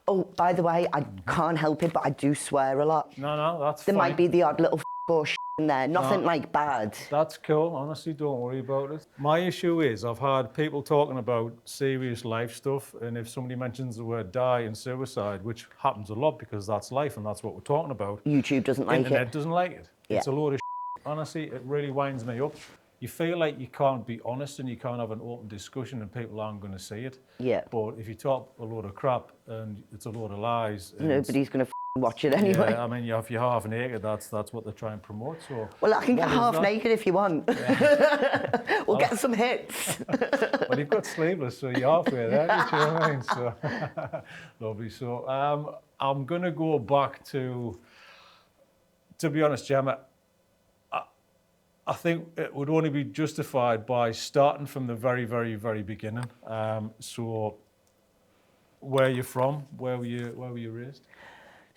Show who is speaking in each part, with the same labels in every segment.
Speaker 1: Oh, by the way, I can't help it, but I do swear a lot.
Speaker 2: No, that's
Speaker 1: There
Speaker 2: fine.
Speaker 1: might be the odd little or in there, nothing like bad.
Speaker 2: That's cool, honestly, don't worry about it. My issue is I've had people talking about serious life stuff, and if somebody mentions the word die and suicide, which happens a lot because that's life and that's what we're talking about,
Speaker 1: YouTube doesn't like
Speaker 2: Internet
Speaker 1: it.
Speaker 2: doesn't like it.
Speaker 1: Yeah.
Speaker 2: It's a load of honestly, it really winds me up. You feel like you can't be honest and you can't have an open discussion and people aren't going to see it.
Speaker 1: Yeah.
Speaker 2: But if you talk a load of crap and it's a load of lies...
Speaker 1: Nobody's going to watch it anyway.
Speaker 2: Yeah, I mean, if you're half naked, that's what they're trying to promote. So,
Speaker 1: well, I can get half naked if you want. Yeah. We'll get some hits.
Speaker 2: Well, you've got sleeveless, so you're halfway there, do you know what I mean? So, lovely. So, I'm going to go back to be honest, Gemma, I think it would only be justified by starting from the very, very, very beginning. So, where are you from? Where were you raised?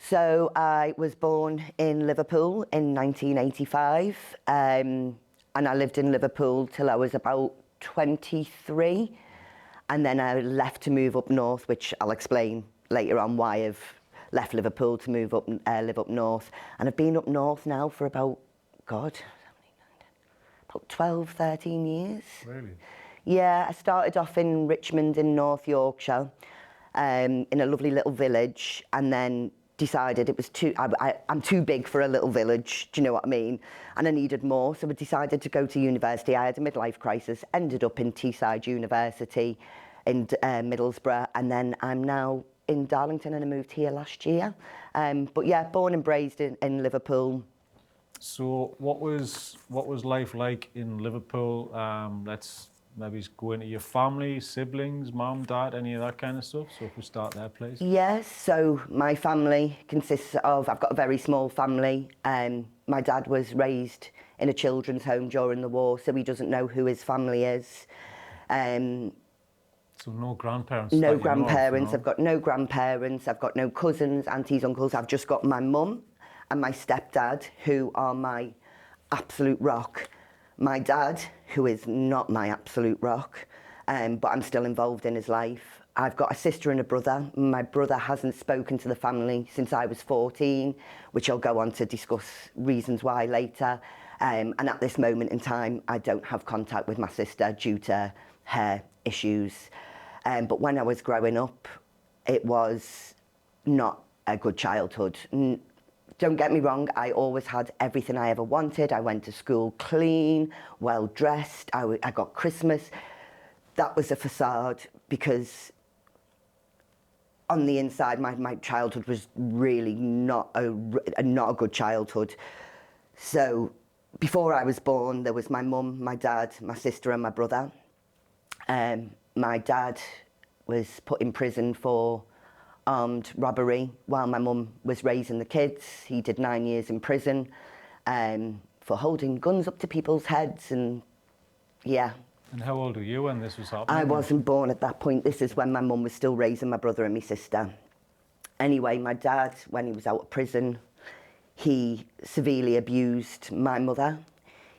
Speaker 1: So I was born in Liverpool in 1985, and I lived in Liverpool till I was about 23, and then I left to move up north, which I'll explain later on why I've left Liverpool to move up, live up north. And I've been up north now for about 12, 13 years.
Speaker 2: Really?
Speaker 1: Yeah, I started off in Richmond in North Yorkshire, in a lovely little village, and then decided it was I'm too big for a little village, do you know what I mean? And I needed more, so I decided to go to university. I had a midlife crisis, ended up in Teesside University in Middlesbrough, and then I'm now in Darlington, and I moved here last year. But yeah, born and raised in Liverpool.
Speaker 2: So what was life like in Liverpool? Let's maybe go into your family, siblings, mum, dad, any of that kind of stuff. So if we start there, please.
Speaker 1: Yes, so my family consists of, I've got a very small family. My dad was raised in a children's home during the war, so he doesn't know who his family is.
Speaker 2: So no grandparents?
Speaker 1: No grandparents.
Speaker 2: No?
Speaker 1: I've got no grandparents. I've got no cousins, aunties, uncles. I've just got my mum and my stepdad, who are my absolute rock. My dad, who is not my absolute rock, but I'm still involved in his life. I've got a sister and a brother. My brother hasn't spoken to the family since I was 14, which I'll go on to discuss reasons why later. And at this moment in time, I don't have contact with my sister due to her issues. But when I was growing up, it was not a good childhood. Don't get me wrong, I always had everything I ever wanted. I went to school clean, well dressed, I got Christmas. That was a facade, because on the inside, my childhood was really not a good childhood. So before I was born, there was my mum, my dad, my sister and my brother. My dad was put in prison for armed robbery while my mum was raising the kids. He did 9 years in prison for holding guns up to people's heads, and yeah.
Speaker 2: And how old were you when this was happening?
Speaker 1: I wasn't born at that point. This is when my mum was still raising my brother and my sister. Anyway, my dad, when he was out of prison, he severely abused my mother.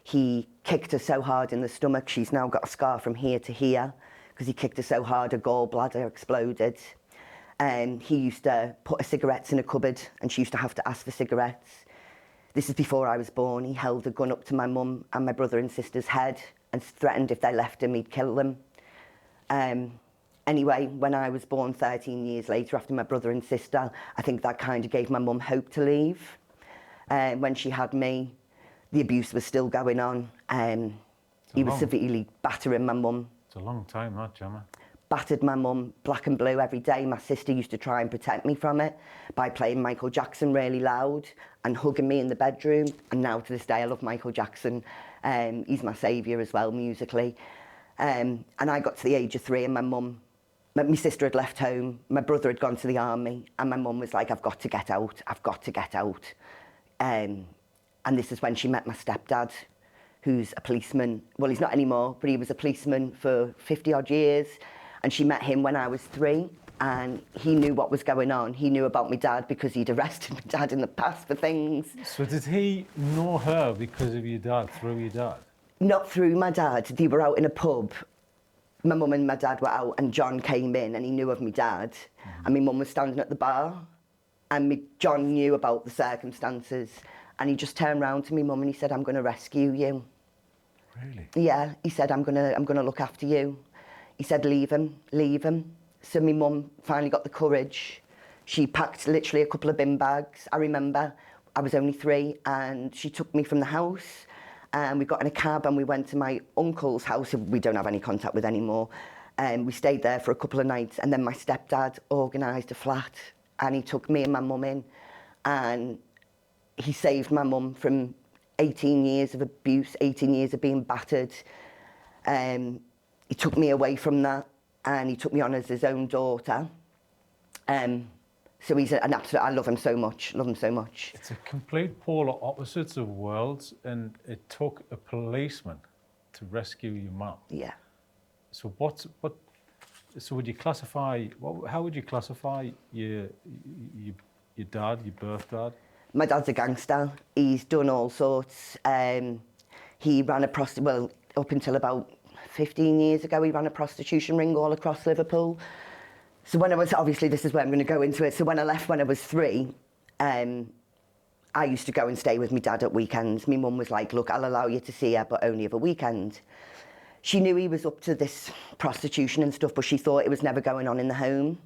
Speaker 1: He kicked her so hard in the stomach, she's now got a scar from here to here, because he kicked her so hard her gallbladder exploded. And he used to put her cigarettes in a cupboard, and she used to have to ask for cigarettes. This is before I was born. He held a gun up to my mum and my brother and sister's head and threatened if they left him, he'd kill them. Anyway, when I was born 13 years later, after my brother and sister, I think that kind of gave my mum hope to leave. When she had me, the abuse was still going on. He was severely battering my mum.
Speaker 2: It's a long time, that, Gemma.
Speaker 1: Battered my mum black and blue every day. My sister used to try and protect me from it by playing Michael Jackson really loud and hugging me in the bedroom. And now to this day, I love Michael Jackson. He's my saviour as well, musically. And I got to the age of 3 and my sister had left home, my brother had gone to the army, and my mum was like, I've got to get out, I've got to get out. And this is when she met my stepdad, who's a policeman. Well, he's not anymore, but he was a policeman for 50 odd years. And she met him when I was 3, and he knew what was going on. He knew about my dad because he'd arrested my dad in the past for things.
Speaker 2: So did he know her because of your dad, through your dad?
Speaker 1: Not through my dad. They were out in a pub my mum and my dad were out and John came in and he knew of my dad and my mum was standing at the bar and John knew about the circumstances and he just turned round to me mum and he said, I'm going to rescue you.
Speaker 2: Really?
Speaker 1: Yeah, he said, I'm gonna look after you. He said, leave him. So my mum finally got the courage. She packed literally a couple of bin bags. I remember I was only 3 and she took me from the house and we got in a cab and we went to my uncle's house, who we don't have any contact with anymore. And we stayed there for a couple of nights and then my stepdad organised a flat and he took me and my mum in and he saved my mum from 18 years of abuse, 18 years of being battered. He took me away from that and he took me on as his own daughter. So he's an absolute, I love him so much.
Speaker 2: It's a complete polar opposites of worlds, and it took a policeman to rescue your mum.
Speaker 1: Yeah.
Speaker 2: So so would you classify, how would you classify your dad, your birth dad?
Speaker 1: My dad's a gangster. He's done all sorts. He ran up until about 15 years ago, he ran a prostitution ring all across Liverpool. So when I was, obviously this is where I'm going to go into it. So when I left when I was 3, I used to go and stay with my dad at weekends. My mum was like, look, I'll allow you to see her, but only of a weekend. She knew he was up to this prostitution and stuff, but she thought it was never going on in the home.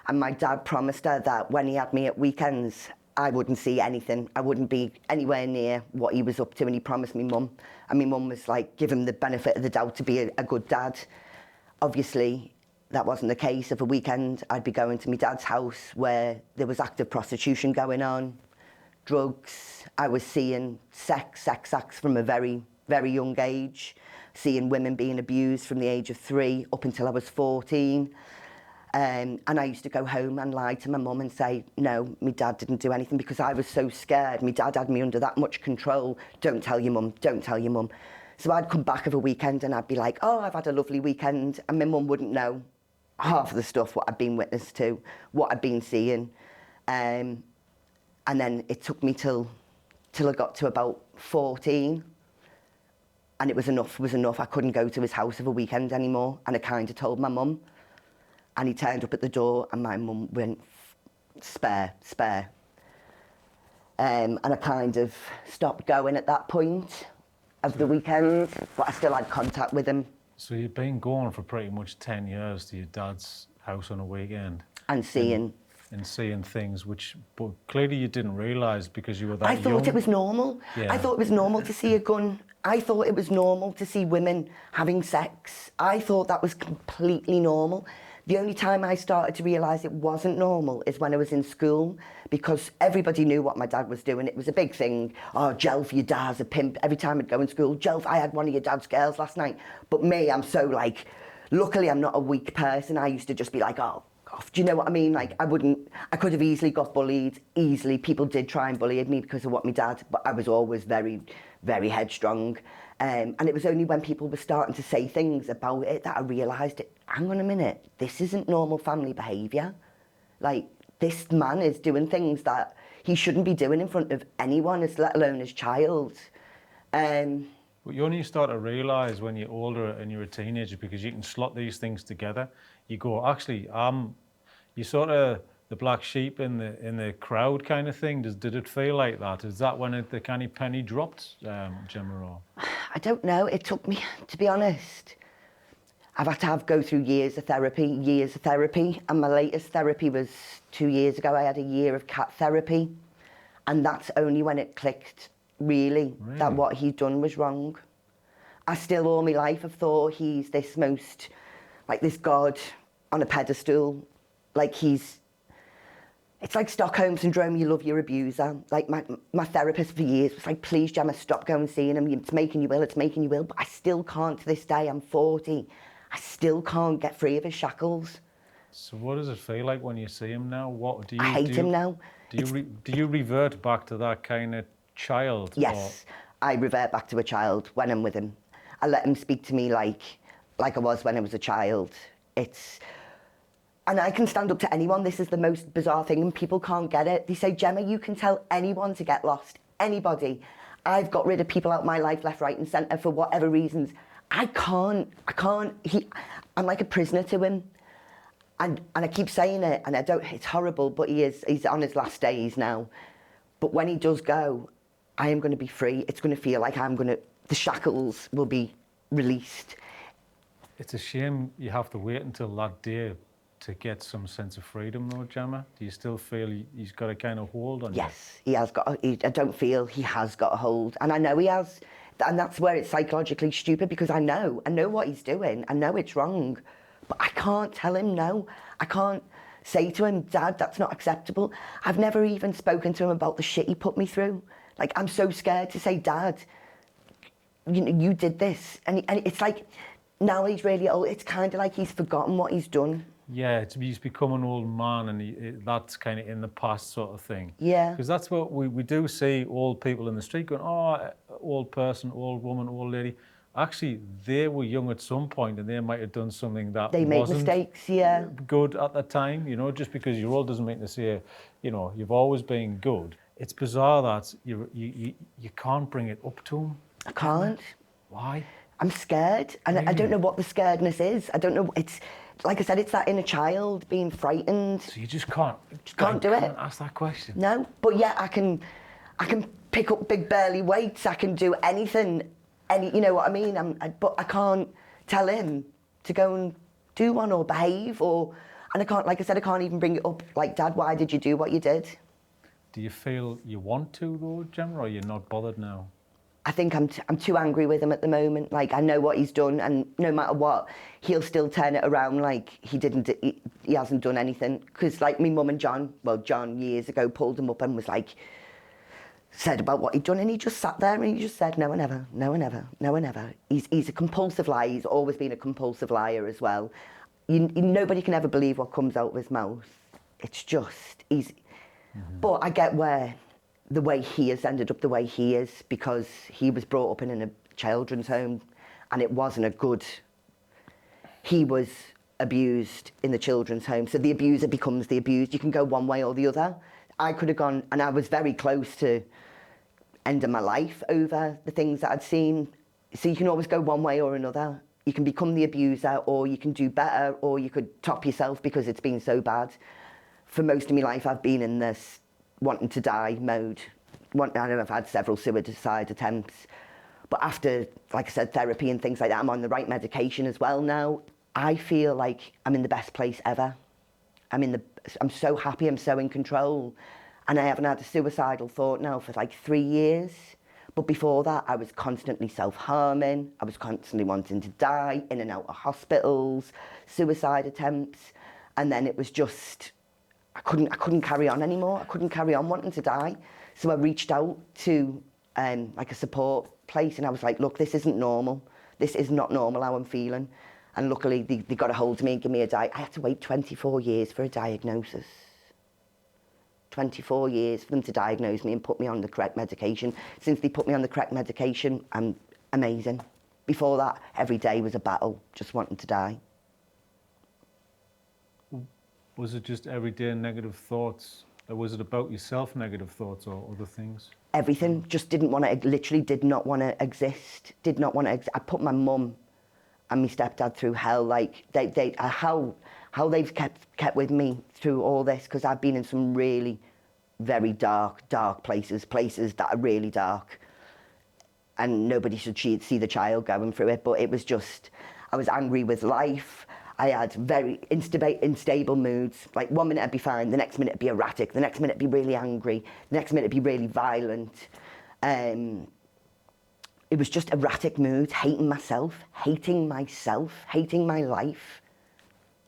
Speaker 1: And my dad promised her that when he had me at weekends, I wouldn't see anything. I wouldn't be anywhere near what he was up to, and he promised me mum. And my mum was like, give him the benefit of the doubt to be a good dad. Obviously, that wasn't the case. Of a weekend, I'd be going to my dad's house where there was active prostitution going on, drugs. I was seeing sex acts from a very, very young age, seeing women being abused from the age of 3 up until I was 14. And I used to go home and lie to my mum and say, no, my dad didn't do anything, because I was so scared. My dad had me under that much control. Don't tell your mum, don't tell your mum. So I'd come back of a weekend and I'd be like, oh, I've had a lovely weekend. And my mum wouldn't know half of the stuff, what I'd been witness to, what I'd been seeing. And then it took me till I got to about 14. And it was enough. I couldn't go to his house of a weekend anymore. And I kind of told my mum. And he turned up at the door and my mum went, spare. And I kind of stopped going at that point of the weekend, but I still had contact with him.
Speaker 2: So you've been going for pretty much 10 years to your dad's house on a weekend.
Speaker 1: And seeing.
Speaker 2: And seeing things but clearly you didn't realise because you were that young.
Speaker 1: I thought it was normal.
Speaker 2: Yeah.
Speaker 1: I thought it was normal to see a gun. I thought it was normal to see women having sex. I thought that was completely normal. The only time I started to realise it wasn't normal is when I was in school, because everybody knew what my dad was doing. It was a big thing. Oh, Jelf, your dad's a pimp. Every time I'd go in school, Jelf, I had one of your dad's girls last night. But me, I'm so like, luckily I'm not a weak person. I used to just be like, oh, God, do you know what I mean? Like, I could have easily got bullied, easily. People did try and bully me because of what my dad, but I was always very, very headstrong. And it was only when people were starting to say things about it that I realised, hang on a minute, this isn't normal family behaviour. Like, this man is doing things that he shouldn't be doing in front of anyone, let alone his child.
Speaker 2: But you only start to realise when you're older and you're a teenager, because you can slot these things together. You go, actually, you sort of the black sheep in the crowd kind of thing. Did it feel like that? Is that when the kind of penny dropped, Gemma?
Speaker 1: I don't know. It took me, to be honest, I've had to go through years of therapy, and my latest therapy was 2 years ago. I had a year of cat therapy, and that's only when it clicked, really, that what he'd done was wrong. I still, all my life, have thought he's this this god on a pedestal, like it's like Stockholm Syndrome, you love your abuser. Like my therapist for years was like, please Gemma, stop going and seeing him, it's making you ill, but I still can't to this day, I'm 40. I still can't get free of his shackles.
Speaker 2: So what does it feel like when you see him now? What do you
Speaker 1: I hate him now.
Speaker 2: Do you revert back to that kind of child?
Speaker 1: Yes, I revert back to a child when I'm with him. I let him speak to me like I was when I was a child. And I can stand up to anyone. This is the most bizarre thing, and people can't get it. They say, Gemma, you can tell anyone to get lost, anybody. I've got rid of people out of my life, left, right and centre for whatever reasons. I can't, I'm like a prisoner to him. And I keep saying it, and it's horrible, but he's on his last days now. But when he does go, I am going to be free. It's going to feel like the shackles will be released.
Speaker 2: It's a shame you have to wait until that day to get some sense of freedom, though, Gemma. Do you still feel he's got a kind of hold on you?
Speaker 1: Yes, he has got. I don't feel he has got a hold, and I know he has, and that's where it's psychologically stupid because I know what he's doing. I know it's wrong, but I can't tell him no. I can't say to him, Dad, that's not acceptable. I've never even spoken to him about the shit he put me through. Like, I'm so scared to say, Dad, you did this, and it's like now he's really old. It's kind of like he's forgotten what he's done.
Speaker 2: Yeah, he's become an old man, and that's kind of in the past sort of thing.
Speaker 1: Yeah.
Speaker 2: Because that's what we do see old people in the street going, oh, old person, old woman, old lady. Actually, they were young at some point, and they might have done something that
Speaker 1: They make
Speaker 2: wasn't
Speaker 1: mistakes, yeah.
Speaker 2: good at the time. You know, just because you're old doesn't mean to say, you know, you've always been good. It's bizarre that you can't bring it up to him.
Speaker 1: I can't.
Speaker 2: Why?
Speaker 1: I'm scared, and
Speaker 2: Really?
Speaker 1: I don't know what the scaredness is. I don't know. It's like I said, it's that inner child being frightened.
Speaker 2: So you just can't
Speaker 1: do it.
Speaker 2: Can't ask that question.
Speaker 1: No, but yeah, I can pick up big burly weights. I can do anything. You know what I mean? But I can't tell him to go and do one or behave, and I can't. Like I said, I can't even bring it up. Like, Dad, why did you do what you did?
Speaker 2: Do you feel you want to, though, Gemma, or you're not bothered now?
Speaker 1: I think I'm too angry with him at the moment. Like, I know what he's done, and no matter what, he'll still turn it around like he hasn't done anything. Because, like, me mum and John years ago pulled him up and was like, said about what he'd done, and he just sat there and he just said, no one ever, no one ever, no one ever. He's a compulsive liar. He's always been a compulsive liar as well. Nobody can ever believe what comes out of his mouth. It's just, But I get the way he has ended up the way he is, because he was brought up in a children's home, and it wasn't a good. He was abused in the children's home, so the abuser becomes the abused. You can go one way or the other. I could have gone, and I was very close to ending my life over the things that I'd seen. So you can always go one way or another. You can become the abuser, or you can do better, or you could top yourself because it's been so bad. For most of my life, I've been in this wanting to die mode. I've had several suicide attempts. But after, like I said, therapy and things like that, I'm on the right medication as well now. I feel like I'm in the best place ever. I'm so happy, I'm so in control. And I haven't had a suicidal thought now for like 3 years. But before that, I was constantly self-harming. I was constantly wanting to die, in and out of hospitals, suicide attempts. And then it was just, I couldn't carry on anymore. I couldn't carry on wanting to die. So I reached out to like a support place, and I was like, look, this isn't normal. This is not normal how I'm feeling. And luckily they got a hold of me and gave me I had to wait 24 years for a diagnosis. 24 years for them to diagnose me and put me on the correct medication. Since they put me on the correct medication, I'm amazing. Before that, every day was a battle, just wanting to die.
Speaker 2: Was it just everyday negative thoughts? Or was it about yourself, negative thoughts, or other things?
Speaker 1: Everything. Just literally did not want to exist. Did not want to exist. I put my mum and my stepdad through hell. Like, how they've kept with me through all this, because I've been in some really very dark places that are really dark. And nobody should see the child going through it, but it was just, I was angry with life. I had very unstable moods. Like, 1 minute I'd be fine, the next minute I'd be erratic, the next minute I'd be really angry, the next minute I'd be really violent. It was just erratic moods, hating myself, hating my life,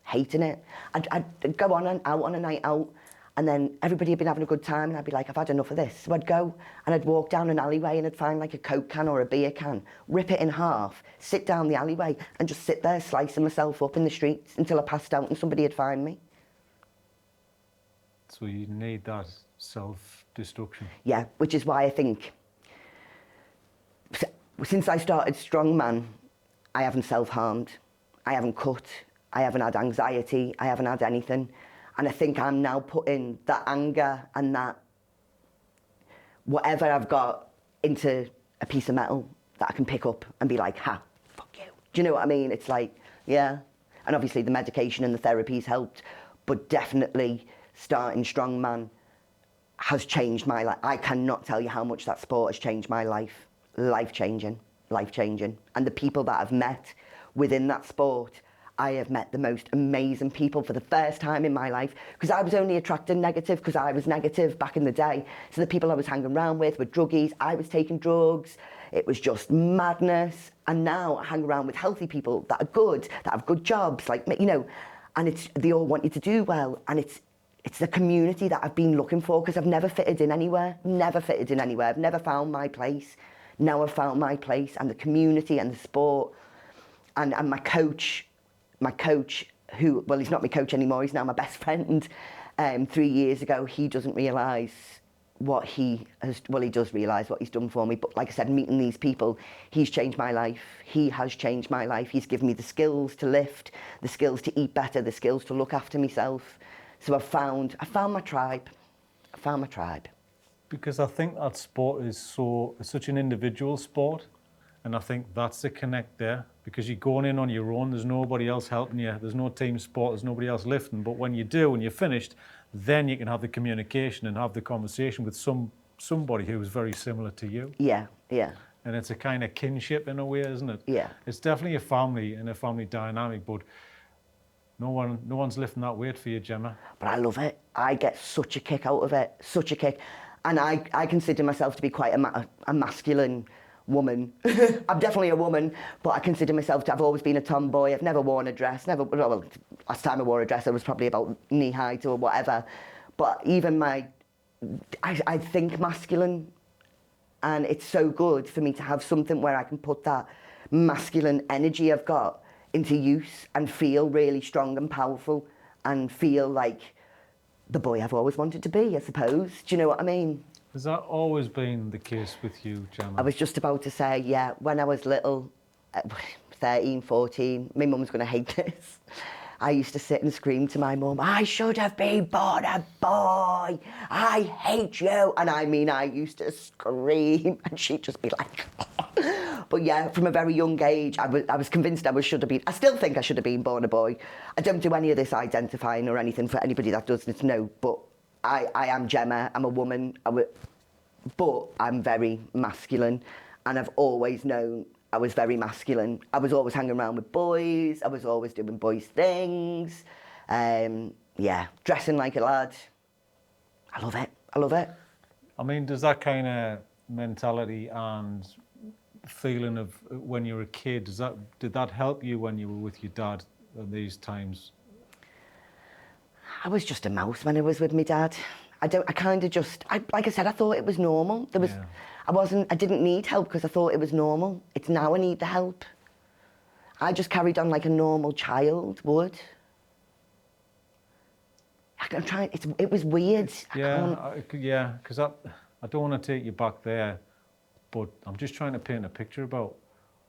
Speaker 1: hating it. I'd go out on a night out, and then everybody had been having a good time, and I'd be like, I've had enough of this. So I'd go and I'd walk down an alleyway, and I'd find like a Coke can or a beer can, rip it in half, sit down the alleyway, and just sit there slicing myself up in the streets until I passed out and somebody would find me.
Speaker 2: So you need that self-destruction.
Speaker 1: Yeah, which is why I think, since I started Strongman, I haven't self-harmed, I haven't cut, I haven't had anxiety, I haven't had anything. And I think I'm now putting that anger and that whatever I've got into a piece of metal that I can pick up and be like, ha, fuck you. Do you know what I mean? It's like, yeah. And obviously the medication and the therapies helped, but definitely starting Strongman has changed my life. I cannot tell you how much that sport has changed my life. Life-changing, life-changing. And the people that I've met within that sport, I have met the most amazing people for the first time in my life, because I was only attracted negative because I was negative back in the day. So the people I was hanging around with were druggies, I was taking drugs, it was just madness. And now I hang around with healthy people that are good, that have good jobs, like, you know, and they all want you to do well. And it's the community that I've been looking for, because I've never fitted in anywhere, I've never found my place. Now I've found my place, and the community and the sport, and my coach, who, well, he's not my coach anymore, he's now my best friend. 3 years ago, he doesn't realise what he has, well, he does realise what he's done for me, but like I said, meeting these people, he's changed my life. He has changed my life. He's given me the skills to lift, the skills to eat better, the skills to look after myself. So I found my tribe. I found my tribe.
Speaker 2: Because I think that sport is such an individual sport, and I think that's the connect there, because you're going in on your own, there's nobody else helping you, there's no team sport, there's nobody else lifting, but when you do, when you're finished, then you can have the communication and have the conversation with somebody who's very similar to you.
Speaker 1: Yeah, yeah.
Speaker 2: And it's a kind of kinship in a way, isn't it?
Speaker 1: Yeah.
Speaker 2: It's definitely a family and a family dynamic, but no one's lifting that weight for you, Gemma.
Speaker 1: But I love it. I get such a kick out of it, such a kick. And I consider myself to be quite a masculine woman. I'm definitely a woman, but I consider myself to have always been a tomboy. I've never worn a dress, well, last time I wore a dress, I was probably about knee height or whatever. But even I think masculine, and it's so good for me to have something where I can put that masculine energy I've got into use and feel really strong and powerful and feel like the boy I've always wanted to be, I suppose. Do you know what I mean?
Speaker 2: Has that always been the case with you, Gemma?
Speaker 1: I was just about to say, yeah, when I was little, 13, 14, my mum's going to hate this. I used to sit and scream to my mum, I should have been born a boy. I hate you. And I mean, I used to scream, and she'd just be like... But yeah, from a very young age, I was convinced should have been. I still think I should have been born a boy. I don't do any of this identifying or anything for anybody that doesn't know, but I am Gemma, I'm a woman, but I'm very masculine, and I've always known I was very masculine. I was always hanging around with boys, I was always doing boys' things, yeah, dressing like a lad. I love it, I love it.
Speaker 2: I mean, does that kind of mentality and feeling of when you were a kid, did that help you when you were with your dad at these times?
Speaker 1: I was just a mouse when I was with my dad. Like I said, I thought it was normal.
Speaker 2: Yeah.
Speaker 1: I didn't need help because I thought it was normal. It's now I need the help. I just carried on like a normal child would. I'm trying, it was weird.
Speaker 2: Yeah, because I don't want to take you back there, but I'm just trying to paint a picture about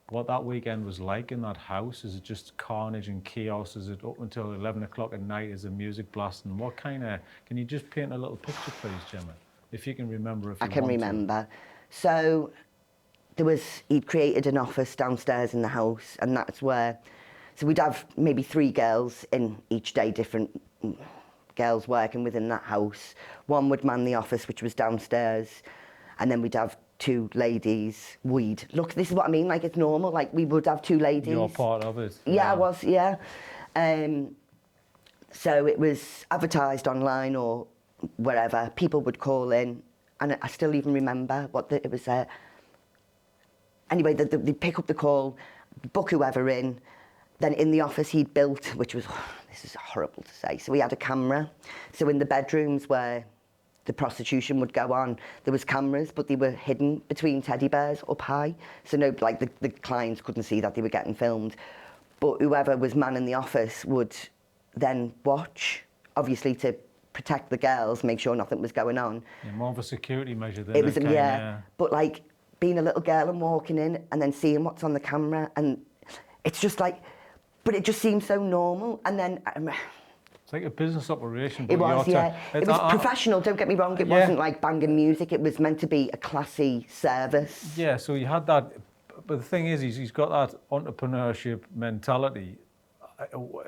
Speaker 2: what that weekend was like in that house. Is it just carnage and chaos? Is it up until 11 o'clock at night? Is the music blasting? What kind of... Can you just paint a little picture, please, Gemma? If you can remember,
Speaker 1: I can remember. So he'd created an office downstairs in the house, and that's where... So we'd have maybe 3 girls in each day, different girls working within that house. One would man the office, which was downstairs, and then we'd have 2 ladies. Look, this is what I mean, like it's normal, like we would have 2 ladies.
Speaker 2: You're part of it.
Speaker 1: Yeah, I was, yeah. So it was advertised online or wherever. People would call in, and I still even remember it was. Anyway, they'd pick up the call, book whoever in. Then in the office he'd built, which was, this is horrible to say, so he had a camera. So in the bedrooms where the prostitution would go on, there was cameras, but they were hidden between teddy bears up high. So no, like the clients couldn't see that they were getting filmed. But whoever was manning the office would then watch, obviously to protect the girls, make sure nothing was going on.
Speaker 2: Yeah, more of a security measure than
Speaker 1: it was, yeah. But like being a little girl and walking in and then seeing what's on the camera, and it's just like, but it just seemed so normal. And then
Speaker 2: it's like a business operation.
Speaker 1: It was, yeah. It was professional, don't get me wrong. It wasn't like banging music. It was meant to be a classy service.
Speaker 2: Yeah, so you had that But the thing is, he's got that entrepreneurship mentality.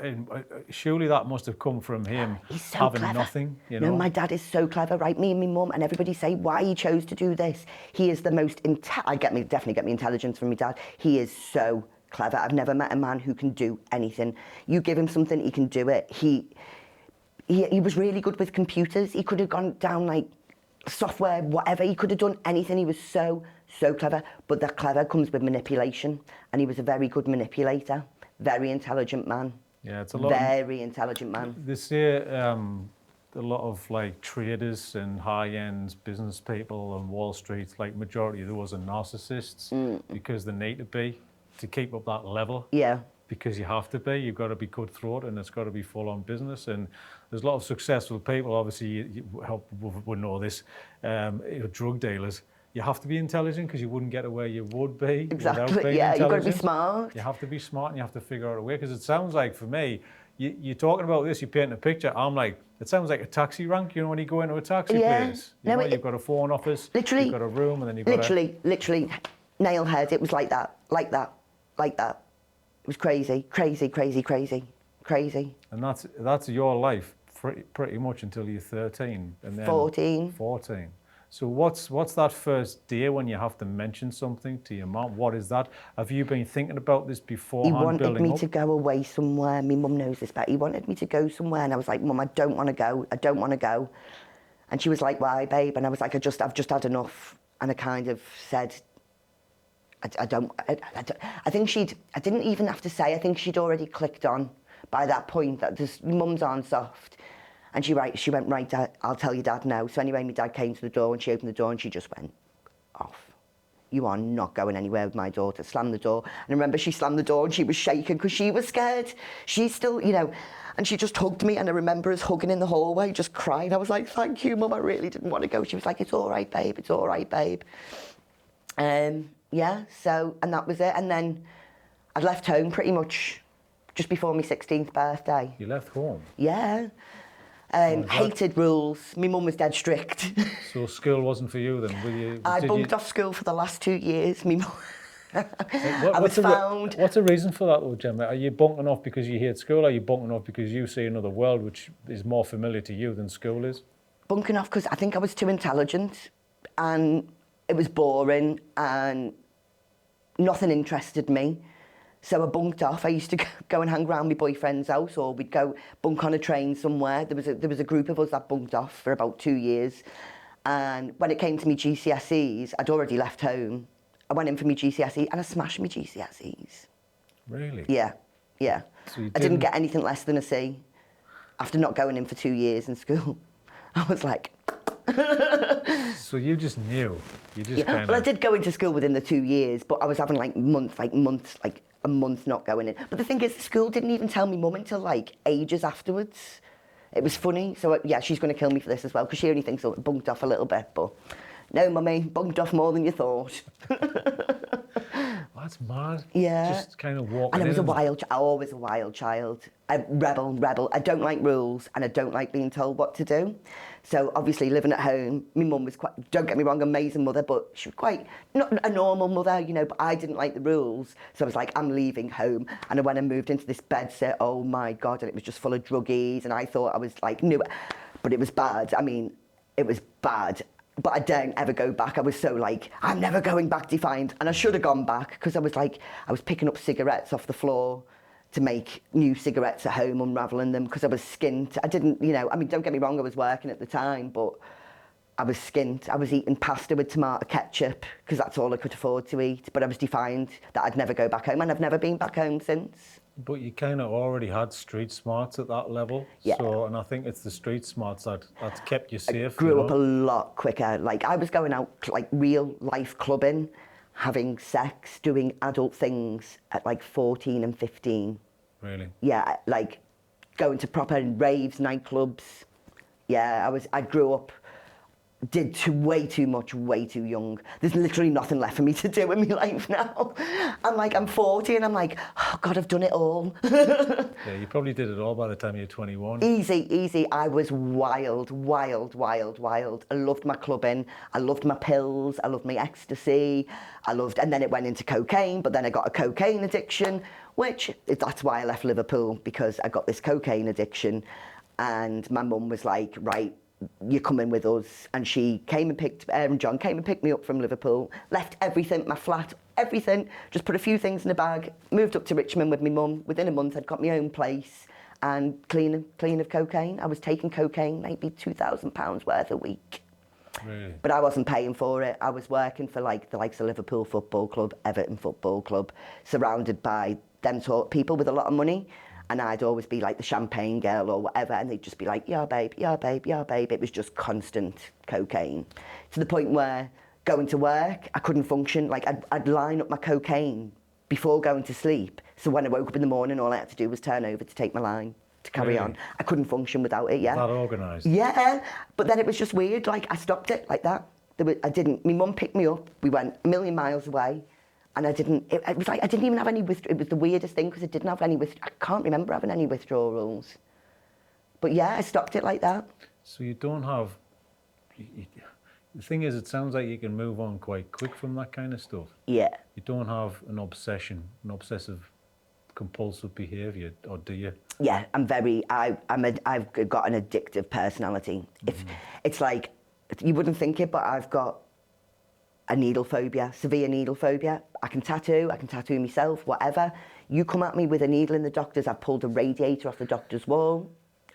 Speaker 2: And surely that must have come from him
Speaker 1: He's so
Speaker 2: having
Speaker 1: clever.
Speaker 2: nothing, you
Speaker 1: No,
Speaker 2: know?
Speaker 1: my dad is so clever, right? Me and my mum and everybody say why he chose to do this. He is the most, definitely get me intelligence from my dad. He is so clever. I've never met a man who can do anything. You give him something, he can do it. He was really good with computers. He could have gone down like software, whatever. He could have done anything. He was so clever. But that clever comes with manipulation. And he was a very good manipulator. Very intelligent man.
Speaker 2: Yeah, it's a lot.
Speaker 1: Very intelligent man.
Speaker 2: They say a lot of like traders and high-end business people on Wall Street, like majority of those are narcissists because they need to be to keep up that level.
Speaker 1: Yeah.
Speaker 2: Because you have to be, you've got to be cutthroat and it's got to be full-on business. And there's a lot of successful people, obviously, you would know this, drug dealers. You have to be intelligent because you wouldn't get where you would be without being
Speaker 1: Yeah, you've got to be
Speaker 2: intelligent.
Speaker 1: smart.
Speaker 2: You have to be smart and you have to figure out a way. Because it sounds like, for me, you're talking about this, you're painting a picture. I'm like, it sounds like a taxi rank, you know, when you go into a taxi place. You know, you've got a phone office,
Speaker 1: literally,
Speaker 2: you've got a room, and then you've got
Speaker 1: literally, nail head. It was like that. It was crazy.
Speaker 2: And that's your life pretty much until you're 13. And then
Speaker 1: 14.
Speaker 2: So what's that first day when you have to mention something to your mum? What is that? Have you been thinking about this beforehand?
Speaker 1: He wanted me to go away somewhere. My mum knows this, but he wanted me to go somewhere, and I was like, Mum, I don't want to go. And she was like, why, babe? And I was like, I've just had enough. And I kind of said, I didn't even have to say, I think she'd already clicked on by that point that mum's aren't soft. And she went, right, Dad, I'll tell your dad now. So anyway, my dad came to the door and she opened the door and she just went off. You are not going anywhere with my daughter. Slammed the door. And I remember she slammed the door and she was shaking because she was scared. She's still, you know, and she just hugged me. And I remember us hugging in the hallway, just crying. I was like, thank you, Mum, I really didn't want to go. She was like, it's all right, babe, it's all right, babe. Yeah, so, and that was it. And then I'd left home pretty much just before my 16th birthday.
Speaker 2: You left home?
Speaker 1: Yeah. Hated rules. My mum was dead strict.
Speaker 2: So school wasn't for you then?
Speaker 1: I bunked off school for the last 2 years. My mum.
Speaker 2: What's the reason for that, though, Gemma? Are you bunking off because you hate school, or are you bunking off because you see another world which is more familiar to you than school is?
Speaker 1: Bunking off because I think I was too intelligent and it was boring and nothing interested me. So I bunked off. I used to go and hang around my boyfriend's house, or we'd go bunk on a train somewhere. There was a group of us that bunked off for about 2 years. And when it came to me GCSEs, I'd already left home. I went in for my GCSE and I smashed my GCSEs.
Speaker 2: Really?
Speaker 1: Yeah.
Speaker 2: So
Speaker 1: I didn't get anything less than a C after not going in for 2 years in school. I was like...
Speaker 2: So you just knew?
Speaker 1: Well, I did go into school within the 2 years, but I was having like a month not going in. But the thing is, the school didn't even tell me mum until like ages afterwards. It was funny. So yeah, she's going to kill me for this as well, because she only thinks I bunked off a little bit. But no, mummy, bunked off more than you thought.
Speaker 2: That's mad.
Speaker 1: Yeah.
Speaker 2: Just kind of walking
Speaker 1: And I was
Speaker 2: in.
Speaker 1: always a wild child. A rebel. I don't like rules and I don't like being told what to do. So obviously living at home, my mum was quite, don't get me wrong, amazing mother, but she was quite, not a normal mother, you know, but I didn't like the rules. So I was like, I'm leaving home. And when I moved into this bedsit, oh my God, and it was just full of druggies. And I thought I was like, new, but it was bad. I mean, it was bad. But I didn't ever go back. I was so like, I'm never going back, defiant. And I should have gone back, because I was like, I was picking up cigarettes off the floor to make new cigarettes at home, unravelling them, because I was skint. I didn't, you know, I mean, don't get me wrong, I was working at the time, but I was skint. I was eating pasta with tomato ketchup, because that's all I could afford to eat. But I was defiant that I'd never go back home, and I've never been back home since.
Speaker 2: But you kind of already had street smarts at that level.
Speaker 1: Yeah.
Speaker 2: So, and I think it's the street smarts that kept you safe.
Speaker 1: I grew up a lot quicker. Like, I was going out, like, real life clubbing, having sex, doing adult things at like 14 and 15.
Speaker 2: Really?
Speaker 1: Yeah, like going to proper raves, nightclubs. Yeah, I grew up did way too much, way too young. There's literally nothing left for me to do in my life now. I'm 40 and I'm like, oh God, I've done it all.
Speaker 2: Yeah, you probably did it all by the time you're 21.
Speaker 1: Easy. I was wild. I loved my clubbing. I loved my pills. I loved my ecstasy. And then it went into cocaine, but then I got a cocaine addiction, that's why I left Liverpool, because I got this cocaine addiction. And my mum was like, right, you're coming with us. And John came and picked me up from Liverpool, left everything, my flat, everything, just put a few things in a bag, moved up to Richmond with my mum. Within a month, I'd got my own place and clean of cocaine. I was taking cocaine, maybe £2,000 worth a week.
Speaker 2: Really?
Speaker 1: But I wasn't paying for it. I was working for like the likes of Liverpool Football Club, Everton Football Club, surrounded by them people with a lot of money. And I'd always be like the champagne girl or whatever, and they'd just be like, yeah, babe. It was just constant cocaine. To the point where going to work, I couldn't function. Like, I'd line up my cocaine before going to sleep. So when I woke up in the morning, all I had to do was turn over to take my line, to carry on. I couldn't function without it, yeah.
Speaker 2: That organised?
Speaker 1: Yeah, but then it was just weird. Like, I stopped it like that. My mum picked me up. We went a million miles away. And it was like, I didn't even have any it was the weirdest thing, because it didn't have any I can't remember having any withdrawals. But yeah, I stopped it like that.
Speaker 2: So you don't have, the thing is, it sounds like you can move on quite quick from that kind of stuff.
Speaker 1: Yeah.
Speaker 2: You don't have an obsessive compulsive behaviour, or do you?
Speaker 1: Yeah, I've got an addictive personality. It's like, you wouldn't think it, but I've got a needle phobia, severe needle phobia. I can tattoo myself, whatever. You come at me with a needle in the doctor's, I've pulled a radiator off the doctor's wall.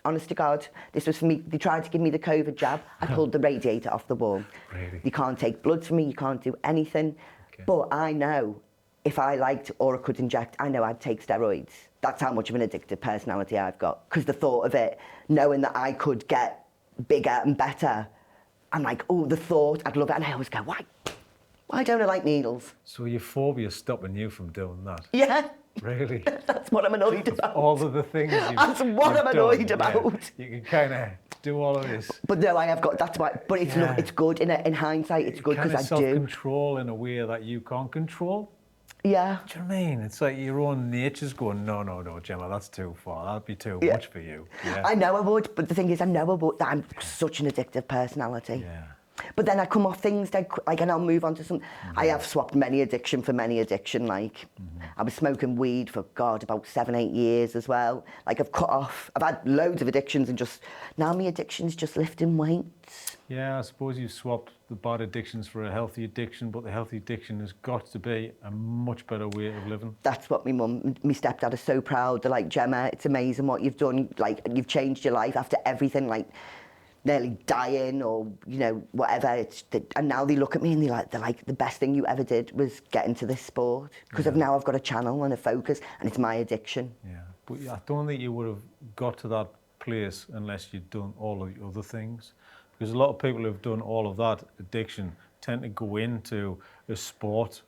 Speaker 1: Honest to God, this was for me. They tried to give me the COVID jab. I pulled the radiator off the wall.
Speaker 2: Really?
Speaker 1: You can't take blood from me, you can't do anything. Okay. But I know if I liked or I could inject, I know I'd take steroids. That's how much of an addictive personality I've got. Because the thought of it, knowing that I could get bigger and better, I'm like, oh, the thought, I'd love it. And I always go, why don't I like needles?
Speaker 2: So your phobia's stopping you from doing that?
Speaker 1: Yeah.
Speaker 2: Really?
Speaker 1: That's what I'm annoyed about.
Speaker 2: All of the things
Speaker 1: That's what I'm annoyed about.
Speaker 2: Yeah. You can kind of do all of this.
Speaker 1: But no, I have got, that's why, but it's good, in hindsight, it's good because I do.
Speaker 2: Self-control in a way that you can't control.
Speaker 1: Yeah.
Speaker 2: Do you know what I mean? It's like your own nature's going, no, Gemma, that's too far. That'd be too much for you. Yeah.
Speaker 1: I know I would, but the thing is, I know I would, that I'm such an addictive personality.
Speaker 2: Yeah.
Speaker 1: But then I come off things and I'll move on to some. I have swapped many addiction for many addiction. Like, I was smoking weed for about 7-8 years as well. Like, I've cut off. I've had loads of addictions, and now my addiction's just lifting weights.
Speaker 2: Yeah, I suppose you've swapped the bad addictions for a healthy addiction, but the healthy addiction has got to be a much better way of living. That's
Speaker 1: what my stepdad is so proud. They're like, Gemma, it's amazing what you've done. Like, you've changed your life after everything. Like, nearly dying or, whatever. And now they look at me and they're like, the best thing you ever did was get into this sport. Because now I've got a channel and a focus, and it's my addiction.
Speaker 2: Yeah, but I don't think you would have got to that place unless you'd done all of the other things. Because a lot of people who've done all of that addiction tend to go into a sport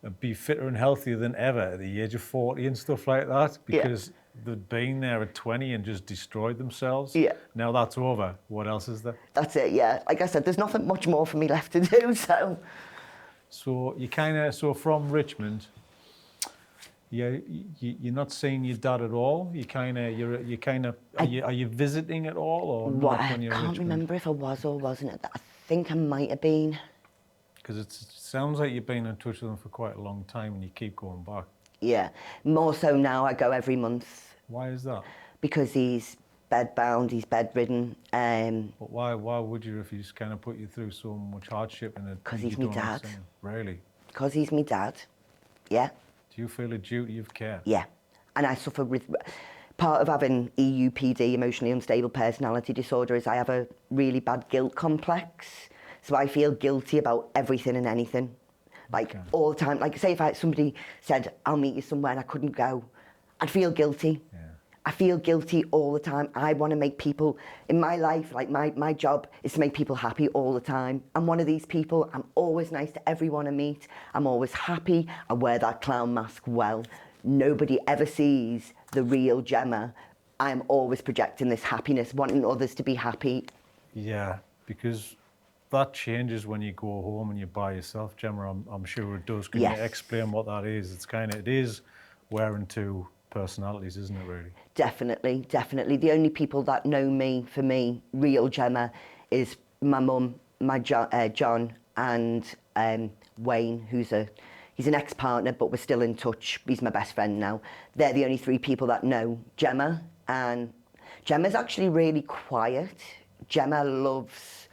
Speaker 2: and be fitter and healthier than ever at the age of 40 and stuff like that. Because they'd been there at 20 and just destroyed themselves. Yeah. Now that's over. What else is there?
Speaker 1: That's it, yeah. Like I said, there's nothing much more for me left to do, so.
Speaker 2: So you so from Richmond, you're not seeing your dad at all? Are you visiting at all or not when you're in Richmond?
Speaker 1: I can't remember if I was or wasn't. I think I might have been.
Speaker 2: Because it sounds like you've been in touch with him for quite a long time and you keep going back.
Speaker 1: Yeah, more so now. I go every month.
Speaker 2: Why is that?
Speaker 1: Because he's bedbound, he's bedridden.
Speaker 2: But why would you if he's kind of put you through so much hardship in it?
Speaker 1: Because he's my dad.
Speaker 2: Really?
Speaker 1: Because he's my dad, yeah.
Speaker 2: Do you feel a duty of care?
Speaker 1: Yeah, and I suffer with... Part of having EUPD, emotionally unstable personality disorder, is I have a really bad guilt complex. So I feel guilty about everything and anything. Like, all the time. Like, say if somebody said, I'll meet you somewhere and I couldn't go, I'd feel guilty. Yeah. I feel guilty all the time. I want to make people, in my life, like my job is to make people happy all the time. I'm one of these people. I'm always nice to everyone I meet. I'm always happy. I wear that clown mask well. Nobody ever sees the real Gemma. I'm always projecting this happiness, wanting others to be happy.
Speaker 2: Yeah, because that changes when you go home and you're by yourself, Gemma. I'm sure it does. Can
Speaker 1: Yes.
Speaker 2: you explain what that is? It is wearing two personalities, isn't it, really?
Speaker 1: Definitely, definitely. The only people that know me, for me, real Gemma, is my mum, my John, and Wayne, he's an ex-partner, but we're still in touch. He's my best friend now. They're the only three people that know Gemma, and Gemma's actually really quiet. Gemma loves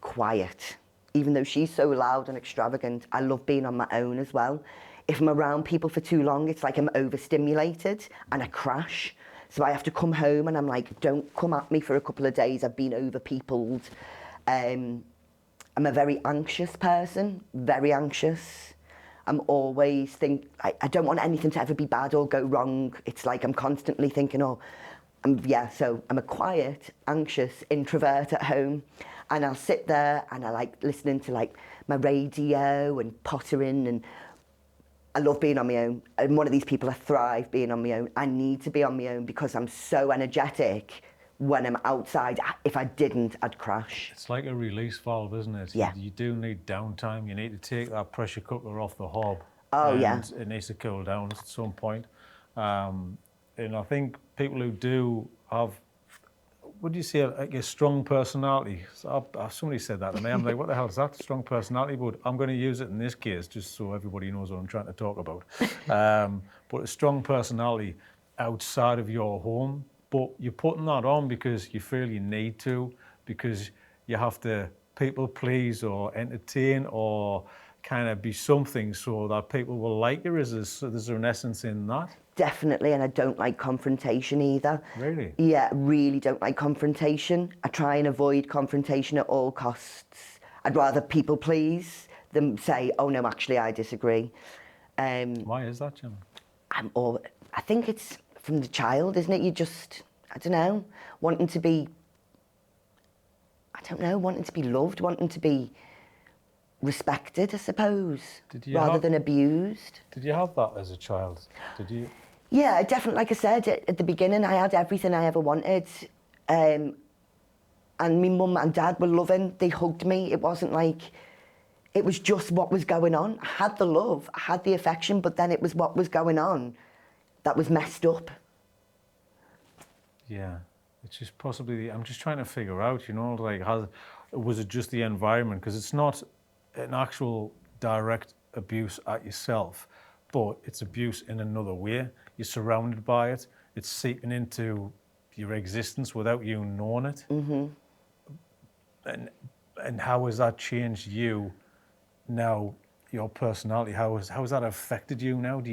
Speaker 1: quiet. Even though she's so loud and extravagant, I love being on my own as well. If I'm around people for too long, it's like I'm overstimulated and I crash. So I have to come home and I'm like, don't come at me for a couple of days. I've been overpeopled. I'm a very anxious person, very anxious. I'm always I don't want anything to ever be bad or go wrong. It's like I'm constantly thinking, so I'm a quiet, anxious introvert at home. And I'll sit there and I like listening to like my radio and pottering, and I love being on my own. I'm one of these people, I thrive being on my own. I need to be on my own because I'm so energetic when I'm outside. If I didn't, I'd crash.
Speaker 2: It's like a release valve, isn't it?
Speaker 1: Yeah.
Speaker 2: You do need downtime. You need to take that pressure cooker off the hob.
Speaker 1: Oh,
Speaker 2: and
Speaker 1: yeah.
Speaker 2: It needs to cool down at some point. And I think people who do have, would you say, like a strong personality? Somebody said that to me. I'm like, what the hell is that? Strong personality? But I'm going to use it in this case just so everybody knows what I'm trying to talk about. But a strong personality outside of your home, but you're putting that on because you feel you need to, because you have to people please or entertain or kind of be something so that people will like you. There's an essence in that?
Speaker 1: Definitely, and I don't like confrontation either.
Speaker 2: Really?
Speaker 1: Yeah, I really don't like confrontation. I try and avoid confrontation at all costs. I'd rather people please than say, oh no, actually I disagree.
Speaker 2: Why is that, Gemma?
Speaker 1: I think it's from the child, isn't it? You just, I don't know, wanting to be loved, wanting to be respected, I suppose, rather than abused.
Speaker 2: Did you have that as a child? Did you?
Speaker 1: Yeah, definitely. Like I said, at the beginning, I had everything I ever wanted. And my mum and dad were loving. They hugged me. It wasn't like, it was just what was going on. I had the love, I had the affection, but then it was what was going on that was messed up.
Speaker 2: Yeah, it's just possibly, I'm just trying to figure out, like, was it just the environment? Because it's not an actual direct abuse at yourself, but it's abuse in another way. You're surrounded by it. It's seeping into your existence without you knowing it. Mm-hmm. And how has that changed you now, your personality? How has that affected you now?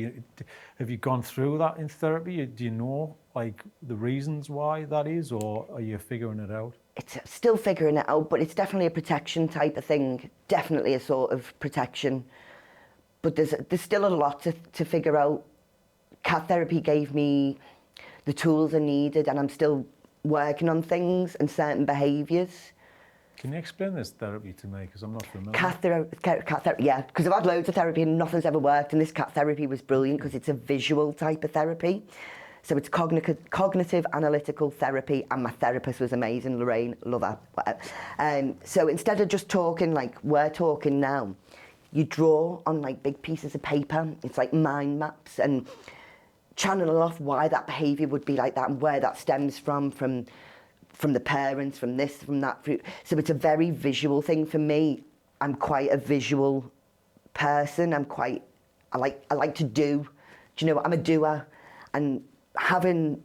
Speaker 2: Have you gone through that in therapy? Do you know, like, the reasons why that is, or are you figuring it out?
Speaker 1: It's still figuring it out, but it's definitely a protection type of thing. Definitely a sort of protection. But there's still a lot to figure out. Cat therapy gave me the tools I needed, and I'm still working on things and certain behaviours.
Speaker 2: Can you explain this therapy to me? Because I'm not familiar.
Speaker 1: Cat therapy, yeah. Because I've had loads of therapy and nothing's ever worked, and this cat therapy was brilliant because it's a visual type of therapy. So it's cognitive analytical therapy, and my therapist was amazing, Lorraine, love her. So instead of just talking like we're talking now, you draw on like big pieces of paper. It's like mind maps, and channel off why that behaviour would be like that and where that stems from the parents, from this, from that. So it's a very visual thing for me. I'm quite a visual person. I like to do. Do you know what? I'm a doer, and having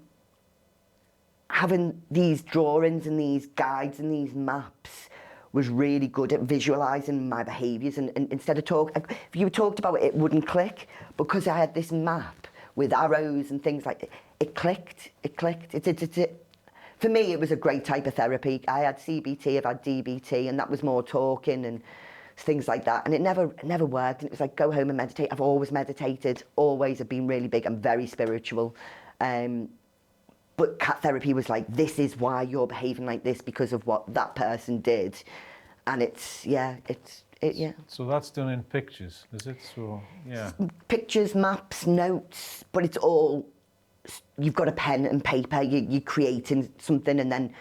Speaker 1: these drawings and these guides and these maps was really good at visualising my behaviours. And instead of if you talked about it, it wouldn't click, because I had this map with arrows and things like that. It clicked. For me, it was a great type of therapy. I had CBT, I've had DBT, and that was more talking and things like that. And it never worked. And it was like, go home and meditate. I've always meditated, always. I've been really big. I'm very spiritual. But cat therapy was like, this is why you're behaving like this, because of what that person did. And yeah.
Speaker 2: So that's done in pictures, is it? So, yeah.
Speaker 1: Pictures, maps, notes, but it's all, you've got a pen and paper, you're creating something, and then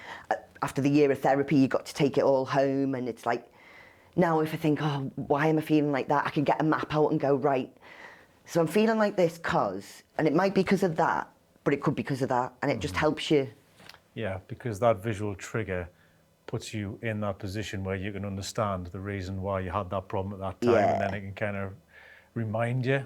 Speaker 1: after the year of therapy, you got to take it all home, and it's like, now if I think, oh, why am I feeling like that? I can get a map out and go, right, so I'm feeling like this and it might be because of that, but it could be because of that. And it just helps you.
Speaker 2: Yeah, because that visual trigger puts you in that position where you can understand the reason why you had that problem at that time,
Speaker 1: Yeah.
Speaker 2: and then it can kind of remind you.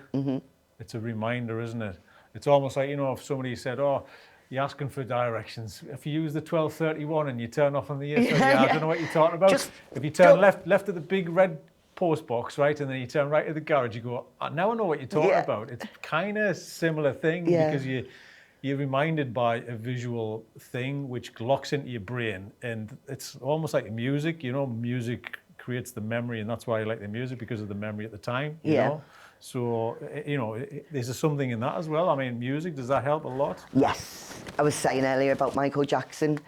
Speaker 2: It's a reminder, isn't it? It's almost like, you know, if somebody said, oh, you're asking for directions. If you use the 1231 and you turn off on the ESO, I don't know what you're talking about. If you turn left at the big red post box, right, and then you turn right at the garage, you go, now I know what you're talking about. It's kind of similar thing because you're reminded by a visual thing which locks into your brain, and it's almost like music. You know, music creates the memory, and that's why I like the music, because of the memory at the time. You know? So, you know, there's something in that as well. I mean, music, does that help a lot?
Speaker 1: Yes. I was saying earlier about Michael Jackson.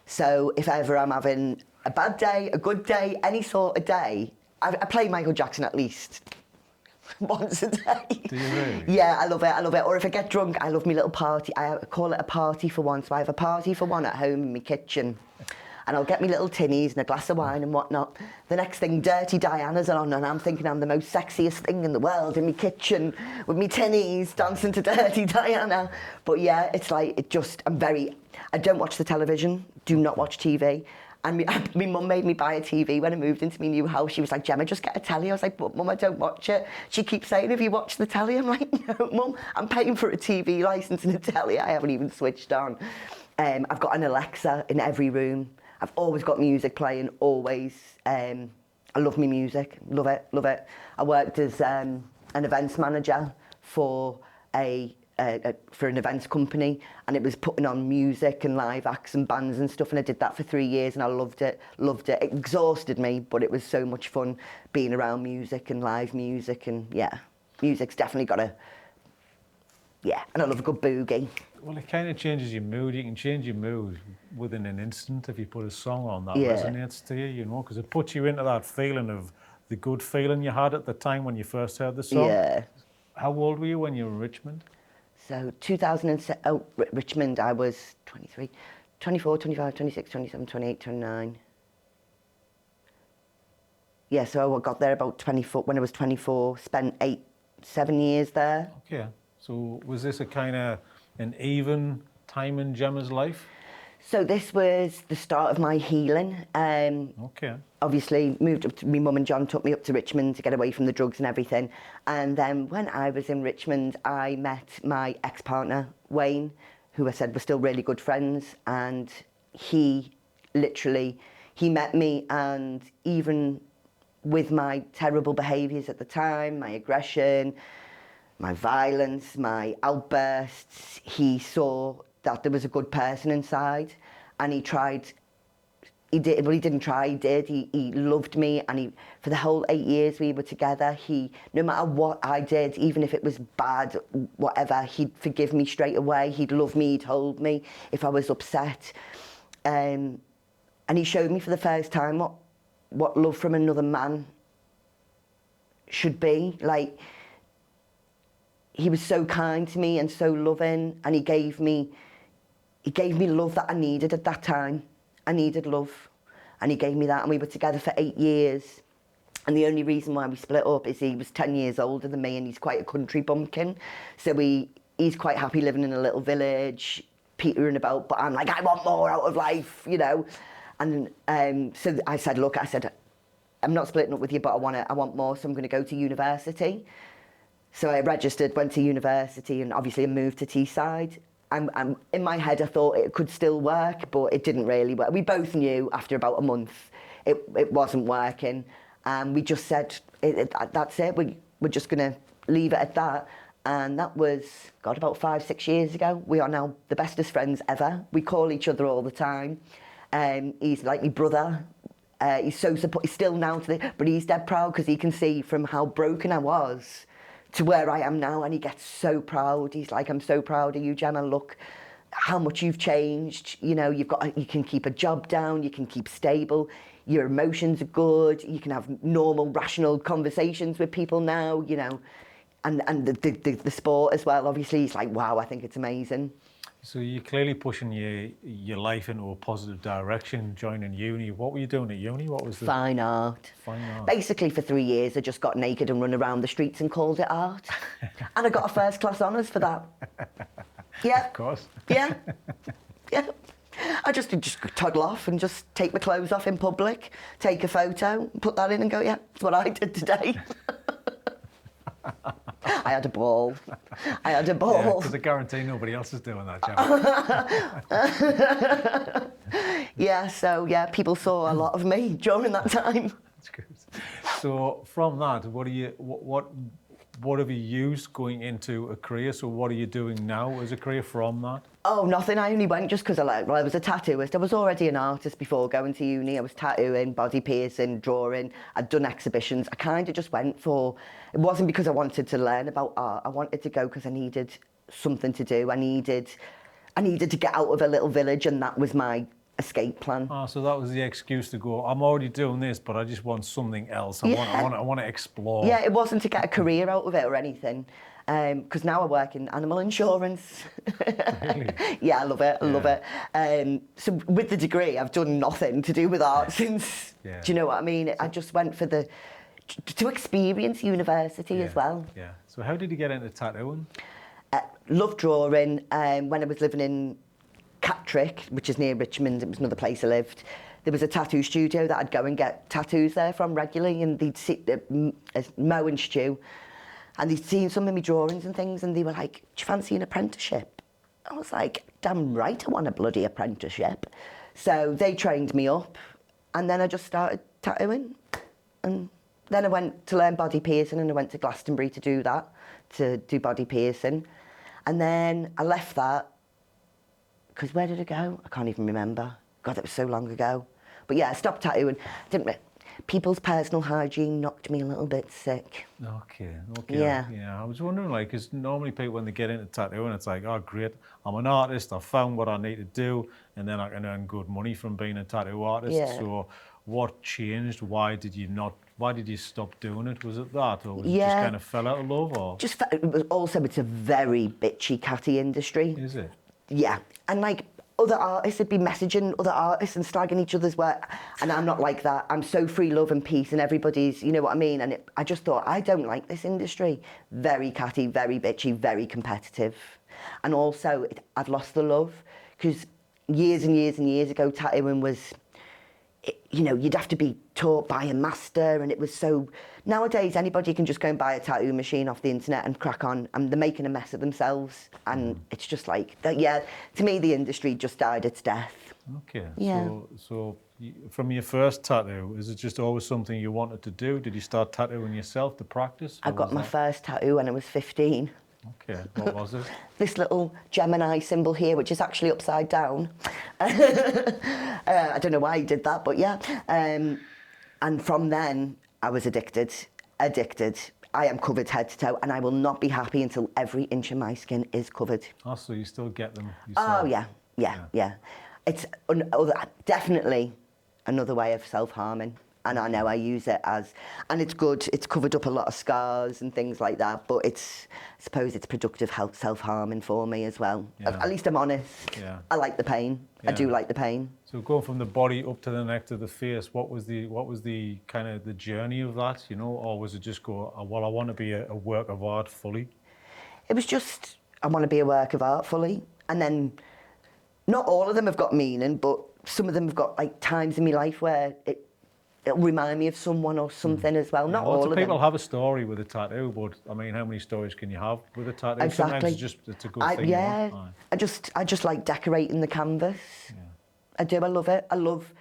Speaker 1: So if ever I'm having a bad day, a good day, any sort of day, I play Michael Jackson at least once a day.
Speaker 2: Do you really?
Speaker 1: Yeah, I love it. Or if I get drunk, I love my little party. I call it a party for one. So I have a party for one at home in my kitchen. And I'll get me little tinnies and a glass of wine and whatnot. The next thing, Dirty Diana's on, and I'm thinking I'm the most sexiest thing in the world in my kitchen with me tinnies, dancing to Dirty Diana. But yeah, it's like, I don't watch the television, do not watch TV. And my mum made me buy a TV when I moved into my new house. She was like, Gemma, just get a telly. I was like, but Mum, I don't watch it. She keeps saying, have you watched the telly? I'm like, no, Mum, I'm paying for a TV licence and a telly I haven't even switched on. I've got an Alexa in every room. I've always got music playing, always. I love my music, love it. I worked as an events manager for an events company, and it was putting on music and live acts and bands and stuff, and I did that for 3 years, and I loved it. It exhausted me, but it was so much fun being around music and live music, and yeah, music's definitely got and I love a good boogie.
Speaker 2: Well, it kind of changes your mood. You can change your mood within an instant if you put a song on that resonates to you, you know, because it puts you into that feeling of the good feeling you had at the time when you first heard the song.
Speaker 1: Yeah.
Speaker 2: How old were you when you were in Richmond?
Speaker 1: So 2007, Richmond, I was 23, 24, 25, 26, 27, 28, 29. Yeah, so I got there about 24, when I was 24, spent 7 years there.
Speaker 2: Okay, so was this a kind of an even time in Gemma's life?
Speaker 1: So this was the start of my healing.
Speaker 2: Okay.
Speaker 1: Obviously, moved up to, my mum and John took me up to Richmond to get away from the drugs and everything. And then when I was in Richmond, I met my ex-partner, Wayne, who I said was still really good friends. And he met me, and even with my terrible behaviours at the time, my aggression, my violence, my outbursts, he saw that there was a good person inside, and he did. He loved me, and for the whole 8 years we were together, no matter what I did, even if it was bad, whatever, he'd forgive me straight away. He'd love me, he'd hold me if I was upset. And he showed me for the first time what love from another man should be. Like, he was so kind to me and so loving, and he gave me love that I needed at that time. I needed love, and he gave me that, and we were together for 8 years. And the only reason why we split up is he was 10 years older than me, and he's quite a country bumpkin. So he's quite happy living in a little village, petering about, but I'm like, I want more out of life, you know. And so I said, look, I'm not splitting up with you, but I want more, so I'm going to go to university. So I registered, went to university, and obviously I moved to Teesside. In my head, I thought it could still work, but it didn't really work. We both knew after about a month it wasn't working. And we just said, that's it, we're just going to leave it at that. And that was, God, about 5-6 years ago. We are now the bestest friends ever. We call each other all the time. He's like my brother. He's so supportive, still now but he's dead proud, because he can see from how broken I was to where I am now, and he gets so proud. He's like, I'm so proud of you, Gemma. Look how much you've changed. You know, you can keep a job down, you can keep stable, your emotions are good, you can have normal, rational conversations with people now, you know. and the sport as well. Obviously, it's like, wow, I think it's amazing.
Speaker 2: So you're clearly pushing your life into a positive direction, joining uni. What were you doing at uni? What was the...
Speaker 1: Fine art.
Speaker 2: Fine art.
Speaker 1: Basically, for 3 years, I just got naked and run around the streets and called it art. And I got a first class honours for that. Yeah.
Speaker 2: Of course.
Speaker 1: Yeah. Yeah. I just toddle off and just take my clothes off in public, take a photo, put that in and go, yeah, that's what I did today. I had a ball. I had a ball.
Speaker 2: Because I guarantee nobody else is doing that, Gemma.
Speaker 1: Yeah, so yeah, people saw a lot of me during that time.
Speaker 2: That's good. So from that, what have you used going into a career? So what are you doing now as a career from that?
Speaker 1: Oh, nothing. I only went just because I was a tattooist. I was already an artist before going to uni. I was tattooing, body piercing, drawing. I'd done exhibitions. I kind of just went for... It wasn't because I wanted to learn about art. I wanted to go because I needed something to do. I needed to get out of a little village, and that was my escape plan.
Speaker 2: Ah, so that was the excuse to go, I'm already doing this, but I just want something else. I want to explore.
Speaker 1: Yeah, it wasn't to get a career out of it or anything. Because now I work in animal insurance.
Speaker 2: Really?
Speaker 1: Yeah, I love it. I love it. So with the degree, I've done nothing to do with art since. Yeah. Do you know what I mean? I just went for to experience university as well.
Speaker 2: Yeah. So how did you get into tattooing?
Speaker 1: Loved drawing. When I was living in Cattrick, which is near Richmond, it was another place I lived. There was a tattoo studio that I'd go and get tattoos there from regularly, and they'd see Mo and Stu. And they'd seen some of my drawings and things, and they were like, do you fancy an apprenticeship? I was like, damn right I want a bloody apprenticeship. So they trained me up, and then I just started tattooing. And then I went to learn body piercing, and I went to Glastonbury to do that, to do body piercing. And then I left that, because where did I go? I can't even remember. God, that was so long ago. But yeah, I stopped tattooing. People's personal hygiene knocked me a little bit sick.
Speaker 2: Okay.
Speaker 1: Yeah.
Speaker 2: I was wondering, like, because normally people, when they get into tattooing, it's like, oh, great, I'm an artist, I've found what I need to do, and then I can earn good money from being a tattoo artist.
Speaker 1: Yeah.
Speaker 2: So what changed? Why did you stop doing it? Was it that, or was it just kind of fell out of love? Or?
Speaker 1: Also, it's a very bitchy, catty industry.
Speaker 2: Is it?
Speaker 1: Yeah. And like, other artists would be messaging other artists and slagging each other's work, and I'm not like that. I'm so free love and peace, and everybody's, you know what I mean? And I just thought, I don't like this industry. Very catty, very bitchy, very competitive. And also, I've lost the love, because years and years and years ago, tattooing was, you know, you'd have to be taught by a master, and it was so... Nowadays, anybody can just go and buy a tattoo machine off the internet and crack on, and they're making a mess of themselves. And it's just like, yeah, to me, the industry just died its death.
Speaker 2: Okay.
Speaker 1: Yeah.
Speaker 2: So from your first tattoo, is it just always something you wanted to do? Did you start tattooing yourself to practice?
Speaker 1: I got my first tattoo when I was 15.
Speaker 2: Okay, what was it?
Speaker 1: This little Gemini symbol here, which is actually upside down. I don't know why he did that, but yeah. And from then, I was addicted. I am covered head to toe, and I will not be happy until every inch of my skin is covered.
Speaker 2: Oh, so you still get them yourself?
Speaker 1: Oh, yeah. It's definitely another way of self-harming. And I know I use it as, and it's good, it's covered up a lot of scars and things like that, but I suppose it's productive self-harming for me as well.
Speaker 2: Yeah.
Speaker 1: At least I'm honest. Yeah. I like the pain. Yeah. I do like the pain.
Speaker 2: So going from the body up to the neck to the face, what was the kind of the journey of that, you know, or was it just go, well, I want to be a work of art fully? It
Speaker 1: was just, I want to be a work of art fully. And then, not all of them have got meaning, but some of them have got like times in my life where it'll remind me of someone or something as well. Not all of them.
Speaker 2: Lots of people have a story with a tattoo, but I mean, how many stories can you have with a tattoo?
Speaker 1: Exactly.
Speaker 2: Sometimes it's a good thing.
Speaker 1: Yeah. I just like decorating the canvas. Yeah. I do. I love it. I love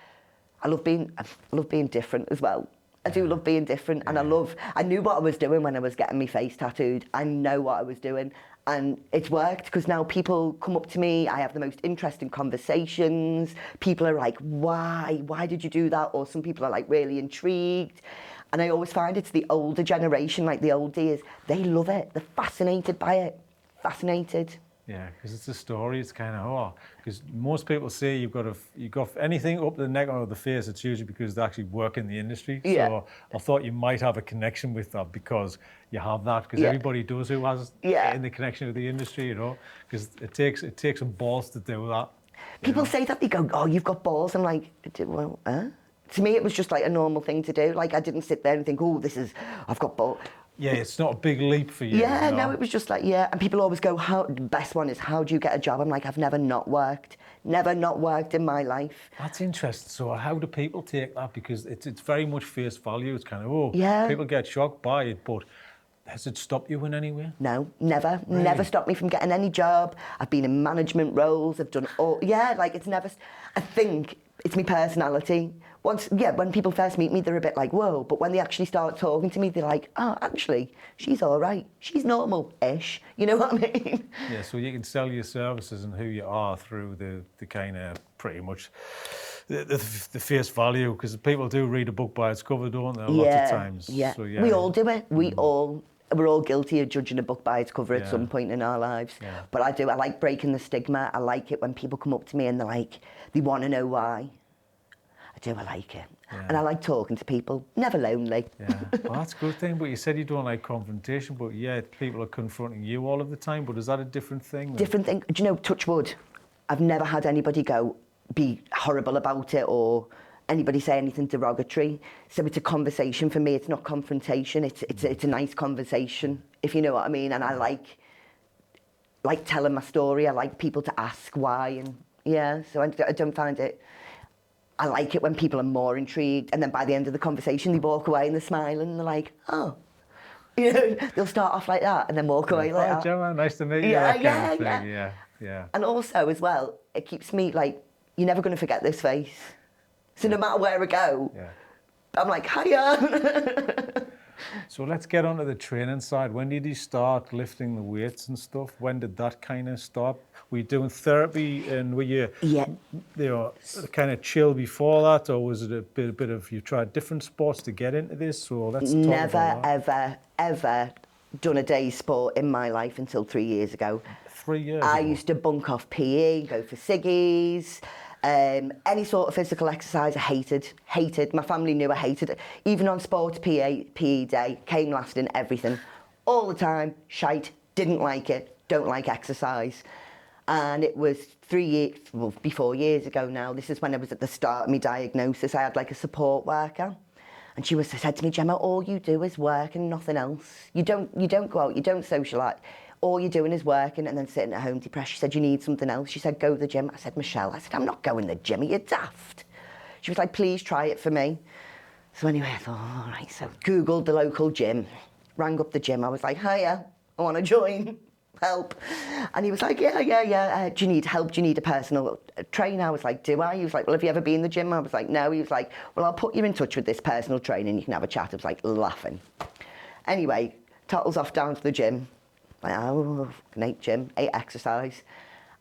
Speaker 1: being different as well. I do love being different, and I knew what I was doing when I was getting my face tattooed. I know what I was doing, and it's worked, because now people come up to me, I have the most interesting conversations. People are like, why did you do that? Or some people are like really intrigued. And I always find it's the older generation, like the old days, they love it. They're fascinated by it. Fascinated.
Speaker 2: Yeah, because it's a story. It's kind of because most people say you've got anything up the neck or the face. It's usually because they actually work in the industry.
Speaker 1: Yeah.
Speaker 2: So I thought you might have a connection with that because you have that. Because
Speaker 1: Yeah.
Speaker 2: everybody does who has
Speaker 1: Yeah.
Speaker 2: in the connection with the industry, you know. Because it takes some balls to do that.
Speaker 1: People say that, they go, oh, you've got balls. I'm like, well, to me, it was just like a normal thing to do. Like, I didn't sit there and think, oh, I've got balls.
Speaker 2: Yeah, it's not a big leap for you.
Speaker 1: Yeah,
Speaker 2: you know?
Speaker 1: no, it was just like, yeah. And people always go, the best one is, how do you get a job? I'm like, I've never not worked in my life.
Speaker 2: That's interesting. So how do people take that? Because it's very much face value. It's kind of,
Speaker 1: Yeah.
Speaker 2: people get shocked by it, but has it stopped you in any way?
Speaker 1: No, never.
Speaker 2: Really?
Speaker 1: Never stopped me from getting any job. I've been in management roles. I've done all, like it's never, I think it's my personality. When people first meet me, they're a bit like, whoa. But when they actually start talking to me, they're like, oh, actually, she's all right. She's normal-ish. You know what I mean?
Speaker 2: Yeah, so you can sell your services and who you are through the kind of pretty much the face value, because people do read a book by its cover, don't they? Lots of times.
Speaker 1: Yeah,
Speaker 2: So, yeah.
Speaker 1: We all do it. We're all guilty of judging a book by its cover at some point in our lives.
Speaker 2: Yeah.
Speaker 1: But I like breaking the stigma. I like it when people come up to me and they want to know why. I like it.
Speaker 2: Yeah.
Speaker 1: And I like talking to people, never lonely.
Speaker 2: Yeah, well, that's a good thing. But you said you don't like confrontation, but yeah, people are confronting you all of the time. But is that a different thing?
Speaker 1: Different thing. Do you know, touch wood, I've never had anybody be horrible about it or anybody say anything derogatory. So it's a conversation for me. It's not confrontation. It's a nice conversation, if you know what I mean. And I like telling my story. I like people to ask why, and yeah. So I don't find it. I like it when people are more intrigued, and then by the end of the conversation, they walk away and they're smiling and they're like, oh. You know, they'll start off like that and then walk away like that.
Speaker 2: Gemma, nice to meet you.
Speaker 1: Yeah,
Speaker 2: that kind of thing. Yeah.
Speaker 1: And also, as well, it keeps me like, you're never going to forget this face. So no matter where I go, I'm like, hiya.
Speaker 2: So let's get onto the training side. When did you start lifting the weights and stuff? When did that kind of stop? Were you doing therapy and were you, kind of chill before that, or was it a bit of you tried different sports to get into this? So let's talk about that.
Speaker 1: Ever done a day's sport in my life until 3 years ago.
Speaker 2: 3 years
Speaker 1: I
Speaker 2: ago?
Speaker 1: used to bunk off PE, go for ciggies. Any sort of physical exercise I hated. My family knew I hated it. Even on sports PE day, came last in everything. All the time, shite, didn't like it, don't like exercise. And it was 4 years ago now. This is when I was at the start of my diagnosis. I had like a support worker. And she said to me, Gemma, all you do is work and nothing else. You don't go out, you don't socialise. All you're doing is working and then sitting at home depressed. She said, you need something else. She said, go to the gym. I said, Michelle, I'm not going to the gym. Are you daft? She was like, please try it for me. So anyway, I thought, all right. So Googled the local gym, rang up the gym. I was like, hiya, I want to join. Help. And he was like, yeah. Do you need help? Do you need a personal trainer? I was like, do I? He was like, well, have you ever been in the gym? I was like, no. He was like, well, I'll put you in touch with this personal trainer and you can have a chat. I was like, laughing. Anyway, tottles off down to the gym. Like, oh, ate gym, ate exercise,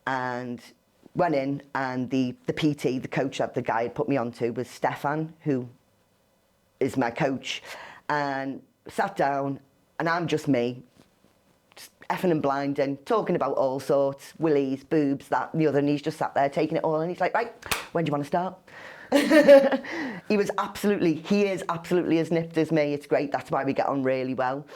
Speaker 1: and went in, and the PT, the coach that the guy had put me onto was Stefan, who is my coach, and sat down, and I'm just me, just effing and blinding, talking about all sorts, willies, boobs, that and the other, and he's just sat there taking it all, and he's like, right, when do you want to start? He is absolutely as nipped as me. It's great, that's why we get on really well.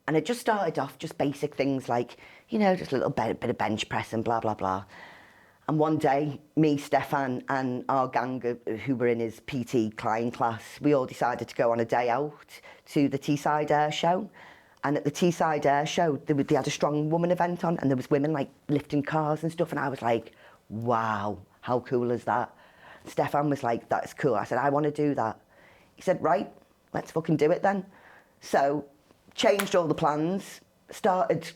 Speaker 1: And it just started off just basic things like, you know, just a little bit of bench press and blah, blah, blah. And one day, me, Stefan, and our gang who were in his PT client class, we all decided to go on a day out to the Teesside Air Show. And at the Teesside Air Show, they had a strong woman event on, and there was women like lifting cars and stuff. And I was like, wow, how cool is that? Stefan was like, that's cool. I said, I want to do that. He said, right, let's fucking do it then. So, changed all the plans, started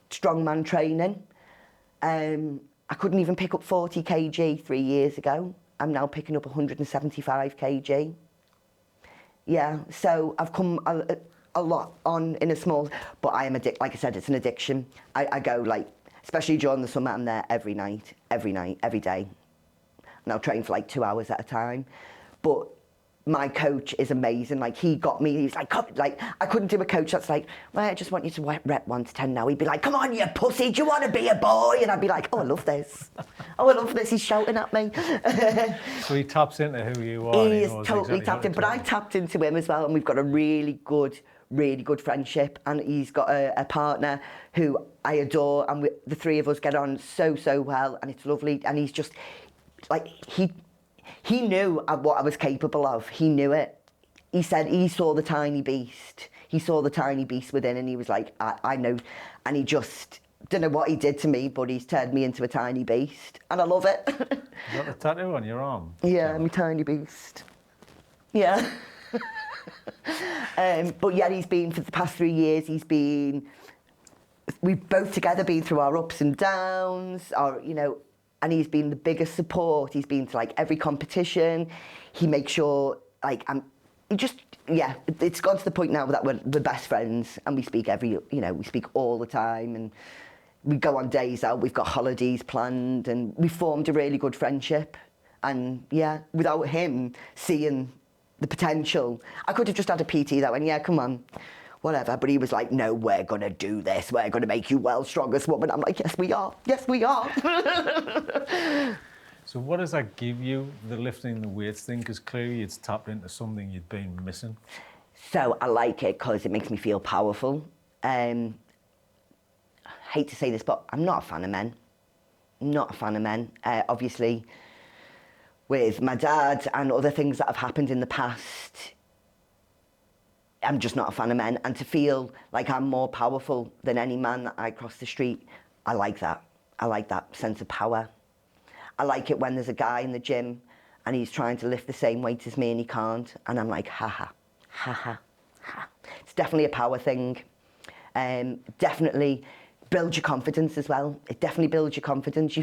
Speaker 1: strongman training. I couldn't even pick up 40 kg 3 years ago. I'm now picking up 175 kg. Yeah, so I've come a lot on in a small, but I am addicted. Like I said, it's an addiction. I go like, especially during the summer, I'm there every night, every day. And I'll train for like 2 hours at a time. But my coach is amazing. Like, he got me, he's like, come, like, I couldn't do a coach that's like, well, I just want you to rep 1 to 10 now. He'd be like, come on, you pussy, do you want to be a boy? And I'd be like, oh, I love this. Oh, I love this, he's shouting at me.
Speaker 2: So he taps into who you are.
Speaker 1: He is
Speaker 2: knows
Speaker 1: totally
Speaker 2: exactly
Speaker 1: tapped in, but I tapped into him as well, and we've got a really good friendship, and he's got a partner who I adore, and the three of us get on so well, and it's lovely, and he's just, like, he knew what I was capable of. He knew it. He said he saw the tiny beast. He saw the tiny beast within, and he was like, I know. And he just, don't know what he did to me, but he's turned me into a tiny beast. And I love it.
Speaker 2: You got the tattoo on your arm?
Speaker 1: Yeah, I'm a tiny beast. Yeah. But yeah, he's been, for the past 3 years, we've both together been through our ups and downs, and he's been the biggest support. He's been to like every competition. He makes sure, like, it's gone to the point now that we're best friends, and we speak we speak all the time, and we go on days out, we've got holidays planned, and we formed a really good friendship. And yeah, without him seeing the potential, I could have just had a PT that went, yeah, come on, whatever. But he was like, no, we're going to do this. We're going to make you world's strongest woman. I'm like, yes, we are. Yes, we are.
Speaker 2: So what does that give you, the lifting the weights thing? Because clearly it's tapped into something you'd been missing.
Speaker 1: So I like it because it makes me feel powerful. I hate to say this, but I'm not a fan of men. Not a fan of men. Obviously, with my dad and other things that have happened in the past, I'm just not a fan of men. And to feel like I'm more powerful than any man that I cross the street, I like that. I like that sense of power. I like it when there's a guy in the gym and he's trying to lift the same weight as me and he can't. And I'm like, ha ha, ha ha, ha. It's definitely a power thing. Definitely builds your confidence as well. It definitely builds your confidence.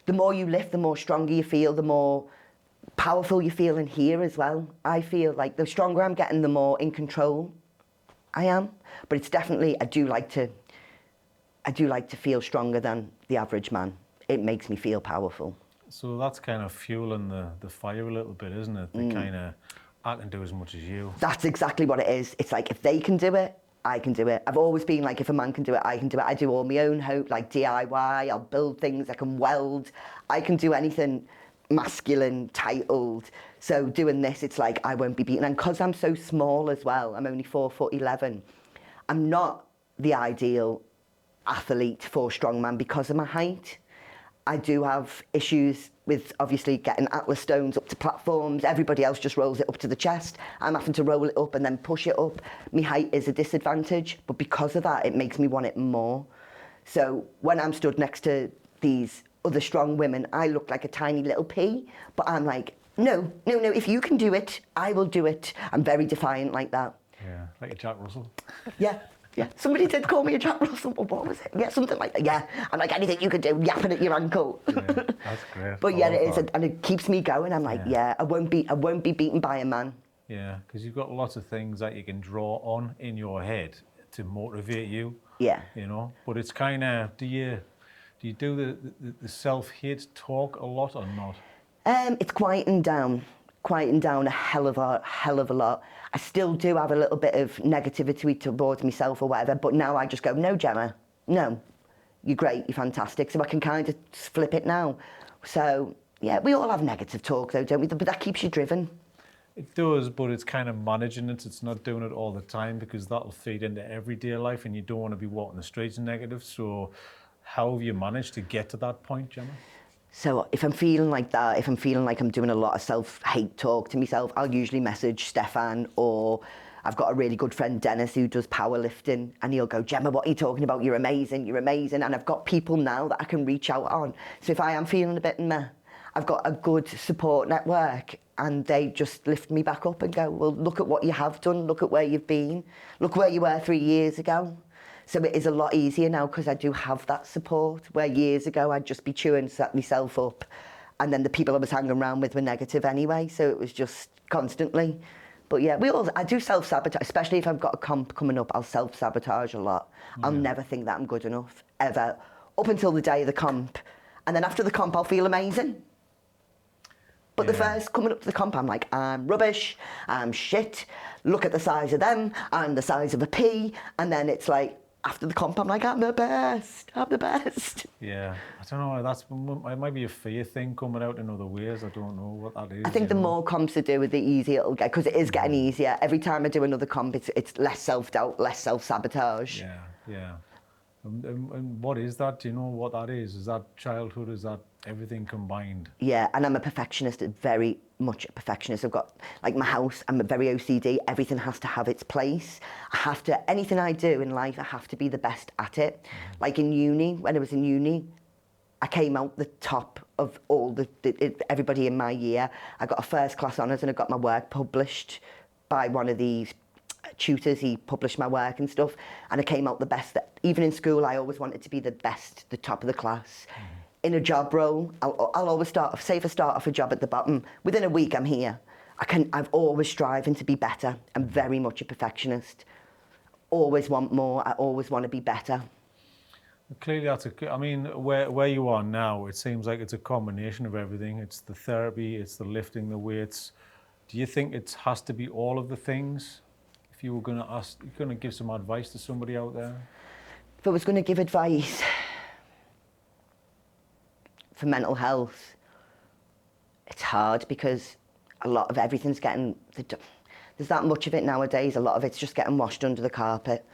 Speaker 1: The more you lift, the more stronger you feel, the more powerful you feel in here as well. I feel like the stronger I'm getting, the more in control I am. But it's definitely, I do like to feel stronger than the average man. It makes me feel powerful.
Speaker 2: So that's kind of fueling the fire a little bit, isn't it? The kind of, I can do as much as you.
Speaker 1: That's exactly what it is. It's like, if they can do it, I can do it. I've always been like, if a man can do it, I can do it. I do all my own like DIY, I'll build things, I can weld, I can do anything masculine, titled. So doing this, it's like, I won't be beaten. And because I'm so small as well, I'm only 4'11", I'm not the ideal athlete for strongman because of my height. I do have issues with obviously getting Atlas stones up to platforms. Everybody else just rolls it up to the chest. I'm having to roll it up and then push it up. My height is a disadvantage, but because of that, it makes me want it more. So when I'm stood next to these other strong women, I look like a tiny little pea, but I'm like, no, if you can do it, I will do it. I'm very defiant like that.
Speaker 2: Yeah, like a Jack Russell.
Speaker 1: Yeah. Somebody did call me a Jack Russell. What was it? Yeah, something like that. Yeah, I'm like, anything you could do, yapping at your ankle.
Speaker 2: Yeah, that's great.
Speaker 1: But yeah, it is, and it keeps me going. I'm like, yeah, I won't be beaten by a man.
Speaker 2: Yeah, because you've got lots of things that you can draw on in your head to motivate you.
Speaker 1: Yeah.
Speaker 2: But it's kind of, do you do the self-hate talk a lot or not?
Speaker 1: It's quieting down a hell of a lot. I still do have a little bit of negativity towards myself or whatever, but now I just go, no, Gemma, no, you're great, you're fantastic. So I can kind of flip it now. So yeah, we all have negative talk though, don't we? But that keeps you driven.
Speaker 2: It does, but it's kind of managing it. It's not doing it all the time because that'll feed into everyday life and you don't want to be walking the streets negative. So how have you managed to get to that point, Gemma?
Speaker 1: So if I'm feeling like that, if I'm feeling like I'm doing a lot of self-hate talk to myself, I'll usually message Stefan, or I've got a really good friend, Dennis, who does powerlifting, and he'll go, Gemma, what are you talking about? You're amazing, you're amazing. And I've got people now that I can reach out on. So if I am feeling a bit meh, I've got a good support network, and they just lift me back up and go, well, look at what you have done, look at where you've been, look where you were 3 years ago. So it is a lot easier now because I do have that support, where years ago I'd just be chewing myself up, and then the people I was hanging around with were negative anyway, so it was just constantly. But yeah, I do self-sabotage, especially if I've got a comp coming up, I'll self-sabotage a lot. I'll never think that I'm good enough, ever, up until the day of the comp. And then after the comp, I'll feel amazing. But the first coming up to the comp, I'm like, I'm rubbish, I'm shit, look at the size of them, I'm the size of a pea. And then it's like, after the comp, I'm like, I'm the best, I'm the best.
Speaker 2: Yeah, I don't know, it might be a fear thing coming out in other ways. I don't know what that is.
Speaker 1: I think the more comps I do, the easier it'll get, because it is getting easier. Every time I do another comp, it's less self-doubt, less self-sabatage.
Speaker 2: Yeah, yeah. And what is that? Do you know what that is? Is that childhood? Is that everything combined?
Speaker 1: Yeah, and I'm a perfectionist, very much a perfectionist. I've got, like my house, I'm very OCD. Everything has to have its place. I have to, anything I do in life, I have to be the best at it. Like in uni, when I was in uni, I came out the top of all everybody in my year. I got a first class honours and I got my work published by one of these tutors. He published my work and stuff, and I came out the best. Even in school, I always wanted to be the best, the top of the class. In a job role, I'll always say if I start off a job at the bottom, within a week I'm here. I've always striving to be better. I'm very much a perfectionist. Always want more, I always want to be better.
Speaker 2: Clearly I mean, where you are now, it seems like it's a combination of everything. It's the therapy, it's the lifting the weights. Do you think it has to be all of the things? If you were going to give some advice to somebody out there?
Speaker 1: If I was going to give advice for mental health, it's hard because a lot of everything's getting, there's that much of it nowadays, a lot of it's just getting washed under the carpet,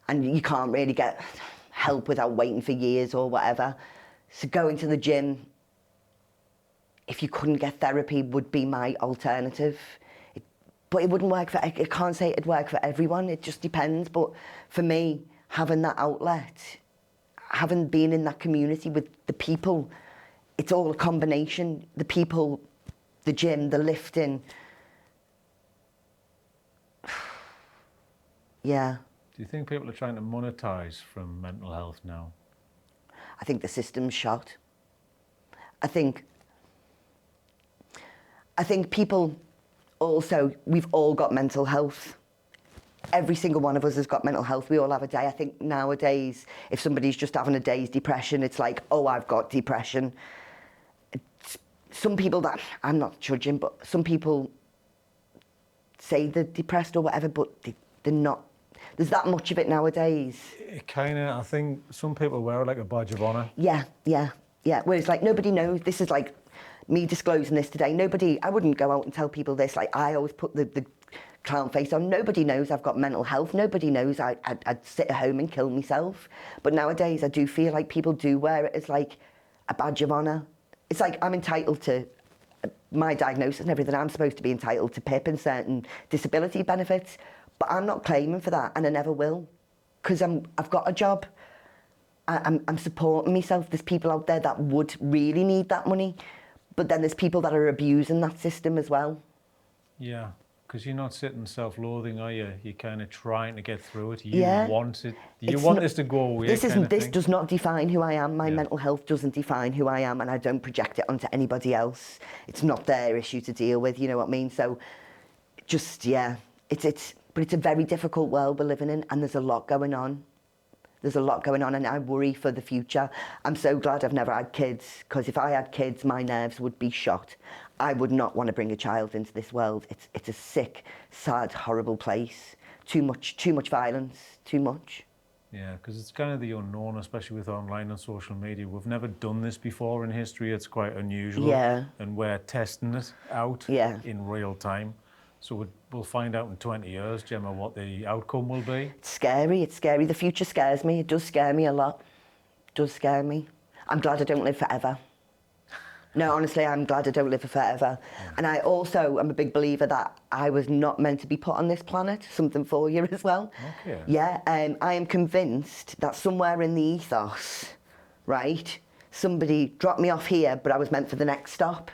Speaker 1: and you can't really get help without waiting for years or whatever. So going to the gym, if you couldn't get therapy, would be my alternative. But it wouldn't work I can't say it'd work for everyone, it just depends. But for me, having that outlet, having been in that community with the people, it's all a combination. The people, the gym, the lifting. Yeah.
Speaker 2: Do you think people are trying to monetize from mental health now?
Speaker 1: I think the system's shot. I think people also, we've all got mental health. Every single one of us has got mental health. We all have a day. I think nowadays, if somebody's just having a day's depression, it's like, oh, I've got depression. Some people that, I'm not judging, but some people say they're depressed or whatever, but they're not. There's that much of it nowadays.
Speaker 2: It kind of, I think some people wear it like a badge of honour.
Speaker 1: Yeah. Whereas like nobody knows. This is like me disclosing this today. I wouldn't go out and tell people this. Like I always put the clown face on. Nobody knows I've got mental health. Nobody knows I'd sit at home and kill myself. But nowadays I do feel like people do wear it as like a badge of honour. It's like I'm entitled to my diagnosis and everything. I'm supposed to be entitled to PIP and certain disability benefits. But I'm not claiming for that, and I never will, because I've got a job. I'm supporting myself. There's people out there that would really need that money, but then there's people that are abusing that system as well.
Speaker 2: Yeah, because you're not sitting self-loathing, are you? You're kind of trying to get through it. You want it. You want this to go away.
Speaker 1: This does not define who I am. My mental health doesn't define who I am, and I don't project it onto anybody else. It's not their issue to deal with. You know what I mean? So, just But it's a very difficult world we're living in, and there's a lot going on. There's a lot going on, and I worry for the future. I'm so glad I've never had kids, because if I had kids, my nerves would be shot. I would not want to bring a child into this world. It's a sick, sad, horrible place. Too much violence, too much.
Speaker 2: Yeah, because it's kind of the unknown, especially with online and social media. We've never done this before in history. It's quite unusual.
Speaker 1: Yeah.
Speaker 2: And we're testing it out in real time. So we'll find out in 20 years, Gemma, what the outcome will be.
Speaker 1: It's scary. The future scares me. It does scare me a lot. It does scare me. I'm glad I don't live forever. No, honestly, I'm glad I don't live forever. Yeah. And I also am a big believer that I was not meant to be put on this planet. Something for you as well.
Speaker 2: Okay.
Speaker 1: Yeah, I am convinced that somewhere in the ethos, right, somebody dropped me off here, but I was meant for the next stop.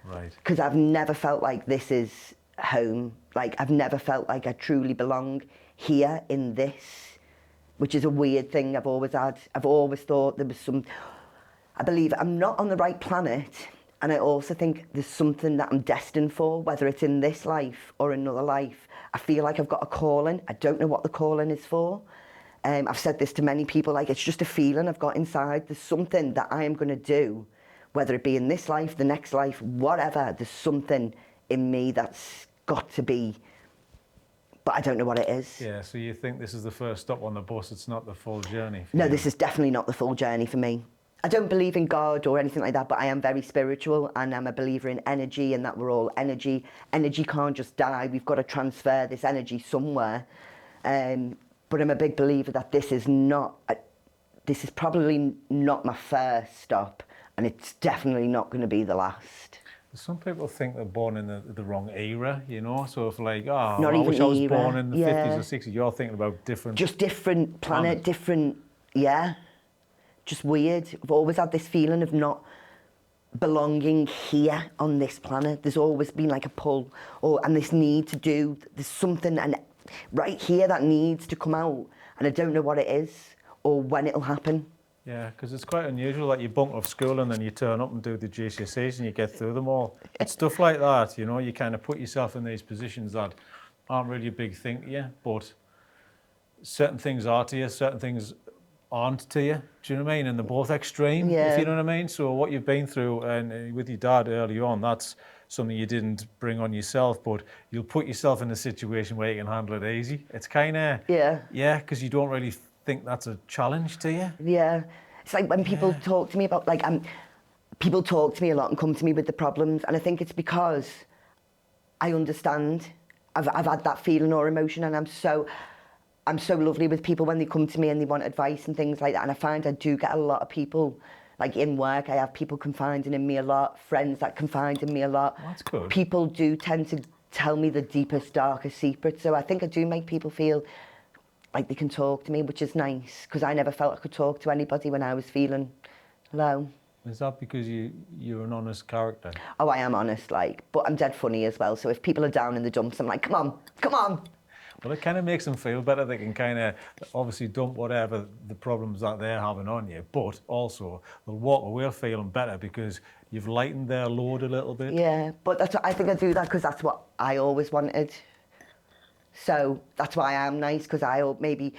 Speaker 2: Right.
Speaker 1: Because I've never felt like this is home. Like I've never felt like I truly belong here in this, which is a weird thing I've always had. I've always thought there was I believe I'm not on the right planet, and I also think there's something that I'm destined for, whether it's in this life or another life. I feel like I've got a calling. I don't know what the calling is for. I've said this to many people, like it's just a feeling I've got inside. There's something that I am going to do whether it be in this life, the next life, whatever. There's something in me that's got to be, but I don't know what it is.
Speaker 2: Yeah, so you think this is the first stop on the bus, it's not the full journey for
Speaker 1: No,
Speaker 2: you?
Speaker 1: this is definitely not the full journey for me. I don't believe in God or anything like that, but I am very spiritual, and I'm a believer in energy, and that we're all energy. Energy can't just die. We've got to transfer this energy somewhere. But I'm a big believer that this is probably not my first stop, and it's definitely not going to be the last.
Speaker 2: Some people think they're born in the wrong era, you know? So if like, oh,
Speaker 1: Not
Speaker 2: I
Speaker 1: even
Speaker 2: wish I was
Speaker 1: era,
Speaker 2: born in the
Speaker 1: yeah.
Speaker 2: 50s or 60s, you're thinking about different...
Speaker 1: Just different planet,
Speaker 2: Planet.
Speaker 1: different, yeah. Just weird. I've always had this feeling of not belonging here on this planet. There's always been like a pull, and this need to do, there's something right here that needs to come out, and I don't know what it is or when it'll happen.
Speaker 2: Yeah, because it's quite unusual that you bunk off school and then you turn up and do the GCSEs and you get through them all. It's stuff like that, you know, you kind of put yourself in these positions that aren't really a big thing to you, but certain things are to you, certain things aren't to you. Do you know what I mean? And they're both extreme,
Speaker 1: Yeah.
Speaker 2: if you know what I mean. So what you've been through and with your dad early on, that's something you didn't bring on yourself, but you'll put yourself in a situation where you can handle it easy. It's kind of, yeah, because you don't really think that's a challenge to you.
Speaker 1: Yeah. It's like when people talk to me about, like, people talk to me a lot and come to me with the problems, and I think it's because I understand. I've had that feeling or emotion, and I'm so lovely with people when they come to me and they want advice and things like that. And I find I do get a lot of people, like in work, I have people confiding in me a lot, friends that confide in me a lot.
Speaker 2: That's good.
Speaker 1: People do tend to tell me the deepest, darkest secrets. So I think I do make people feel like they can talk to me, which is nice, because I never felt I could talk to anybody when I was feeling low.
Speaker 2: Is that because you're an honest character?
Speaker 1: Oh, I am honest, like, but I'm dead funny as well. So if people are down in the dumps, I'm like, come on, come on.
Speaker 2: Well, it kind of makes them feel better. They can kind of obviously dump whatever the problems that they're having on you, but also they'll walk away feeling better because you've lightened their load a little bit.
Speaker 1: Yeah, but that's what, I think I do that because that's what I always wanted. So that's why I'm nice, because maybe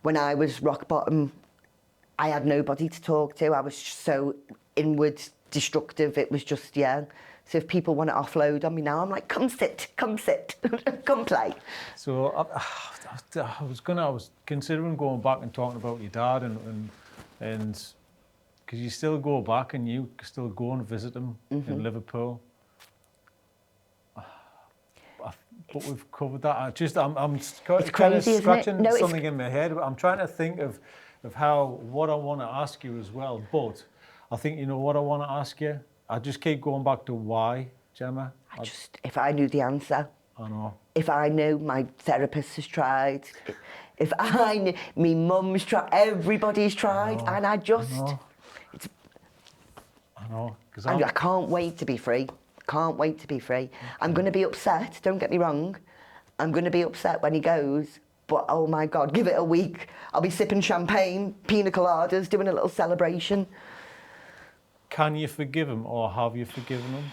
Speaker 1: when I was rock bottom, I had nobody to talk to. I was so inward, destructive. It was just, yeah. So if people want to offload on me now, I'm like, come sit, come play.
Speaker 2: So I was considering going back and talking about your dad and because you still go back and you still go and visit him in Liverpool. But we've covered that. I'm kind of scratching something in my head. I'm trying to think of what I want to ask you as well. But I think you know what I want to ask you. I just keep going back to why, Gemma.
Speaker 1: If I knew the answer.
Speaker 2: I know.
Speaker 1: If I knew, my therapist has tried. If I knew, my mum's tried, everybody's tried, and I just.
Speaker 2: I know.
Speaker 1: I can't wait to be free. Can't wait to be free. I'm going to be upset, don't get me wrong. I'm going to be upset when he goes, but oh my God, give it a week. I'll be sipping champagne, pina coladas, doing a little celebration.
Speaker 2: Can you forgive him, or have you forgiven him?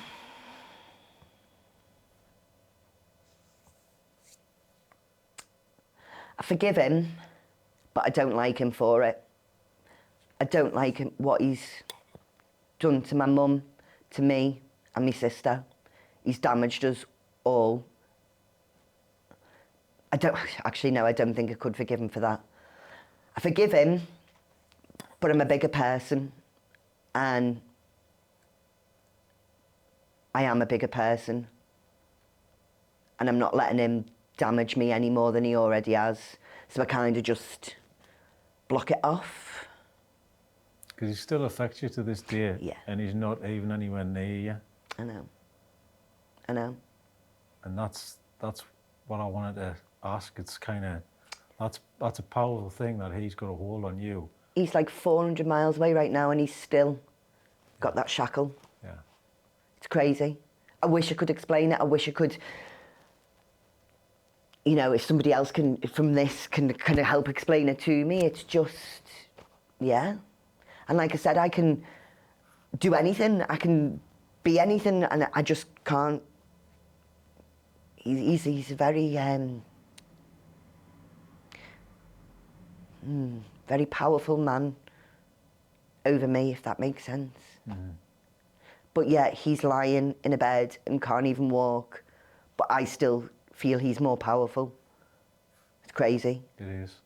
Speaker 1: I forgive him, but I don't like him for it. I don't like him, what he's done to my mum, to me, and my sister. He's damaged us all. I don't think I could forgive him for that. I forgive him, but I'm a bigger person, and I am a bigger person, and I'm not letting him damage me any more than he already has. So I kind of just block it off.
Speaker 2: Because he still affects you to this day, and he's not even anywhere near you.
Speaker 1: I know.
Speaker 2: And that's what I wanted to ask. It's kind of, that's a powerful thing that he's got a hold on you.
Speaker 1: He's like 400 miles away right now, and he's still got that shackle.
Speaker 2: Yeah.
Speaker 1: It's crazy. I wish I could explain it. I wish I could, you know, if somebody else can kind of help explain it to me. It's just, yeah. And like I said, I can do anything. I can be anything, and I just can't. He's a very very powerful man over me, if that makes sense. but yet he's lying in a bed and can't even walk, but I still feel he's more powerful. It's crazy.
Speaker 2: It is.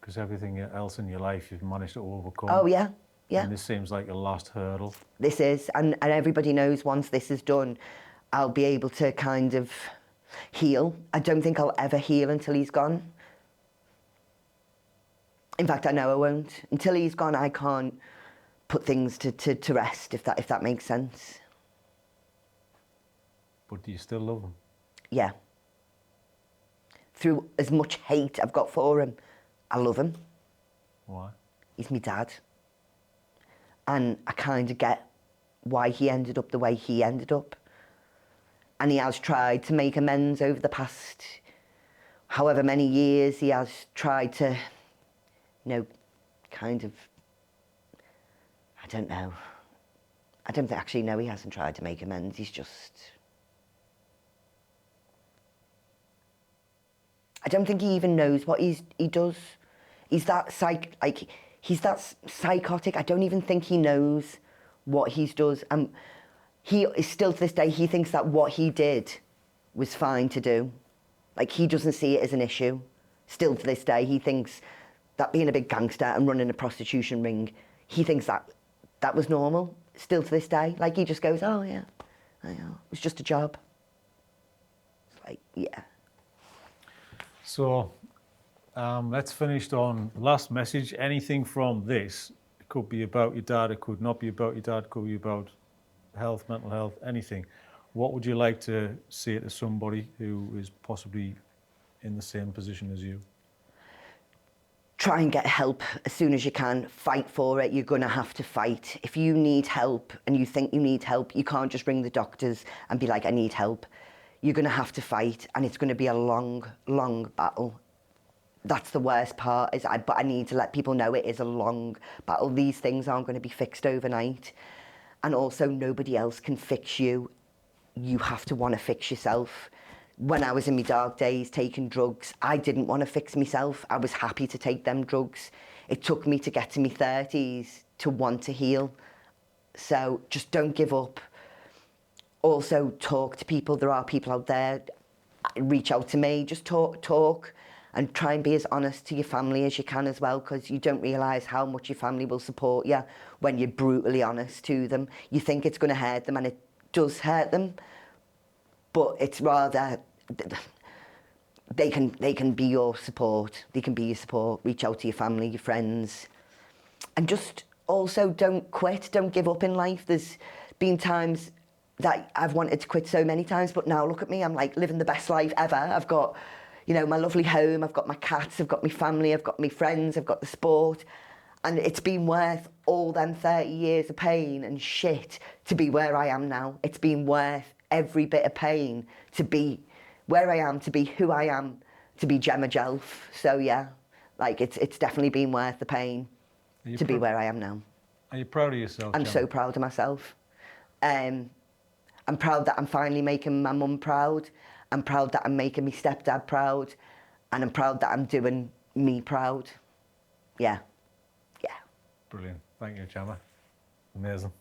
Speaker 2: Because everything else in your life you've managed to overcome.
Speaker 1: Oh, yeah, yeah.
Speaker 2: And this seems like your last hurdle.
Speaker 1: This is, and everybody knows once this is done, I'll be able to kind of heal. I don't think I'll ever heal until he's gone. In fact, I know I won't. Until he's gone, I can't put things to rest, if that makes sense.
Speaker 2: But do you still love him?
Speaker 1: Yeah. Through as much hate I've got for him, I love him.
Speaker 2: Why?
Speaker 1: He's my dad. And I kind of get why he ended up the way he ended up. And he has tried to make amends over the past however many years. He has tried to, you know, kind of, I don't know. I don't actually know he hasn't tried to make amends. He's just... I don't think he even knows what he does. He's that he's that psychotic. I don't even think he knows what he does. He is still to this day, he thinks that what he did was fine to do. Like, he doesn't see it as an issue. Still to this day, he thinks that being a big gangster and running a prostitution ring, he thinks that was normal. Still to this day. Like, he just goes, oh yeah, I know. It was just a job. It's like, yeah.
Speaker 2: So, let's finish on last message. Anything from this, it could be about your dad, it could not be about your dad, it could be about health, mental health, anything. What would you like to say to somebody who is possibly in the same position as you?
Speaker 1: Try and get help as soon as you can. Fight for it. You're going to have to fight. If you need help and you think you need help, you can't just ring the doctors and be like, I need help. You're going to have to fight, and it's going to be a long, long battle. That's the worst part, but I need to let people know it is a long battle. These things aren't going to be fixed overnight. And also, nobody else can fix you. You have to want to fix yourself. When I was in my dark days taking drugs, I didn't want to fix myself. I was happy to take them drugs. It took me to get to my 30s to want to heal. So just don't give up. Also, talk to people. There are people out there. Reach out to me. Just talk. And try and be as honest to your family as you can as well, because you don't realise how much your family will support you when you're brutally honest to them. You think it's going to hurt them, and it does hurt them, but it's rather, they can be your support. They can be your support. Reach out to your family, your friends. And just also don't quit, don't give up in life. There's been times that I've wanted to quit so many times, but now look at me, I'm like living the best life ever. I've got, you know, my lovely home, I've got my cats, I've got my family, I've got my friends, I've got the sport. And it's been worth all them 30 years of pain and shit to be where I am now. It's been worth every bit of pain to be where I am, to be who I am, to be Jemma Jelf. So yeah, like it's definitely been worth the pain to be where I am now.
Speaker 2: Are you proud of yourself,
Speaker 1: I'm
Speaker 2: Gemma?
Speaker 1: so proud of myself. I'm proud that I'm finally making my mum proud. I'm proud that I'm making my stepdad proud. And I'm proud that I'm doing me proud. Yeah. Yeah.
Speaker 2: Brilliant. Thank you, Gemma. Amazing.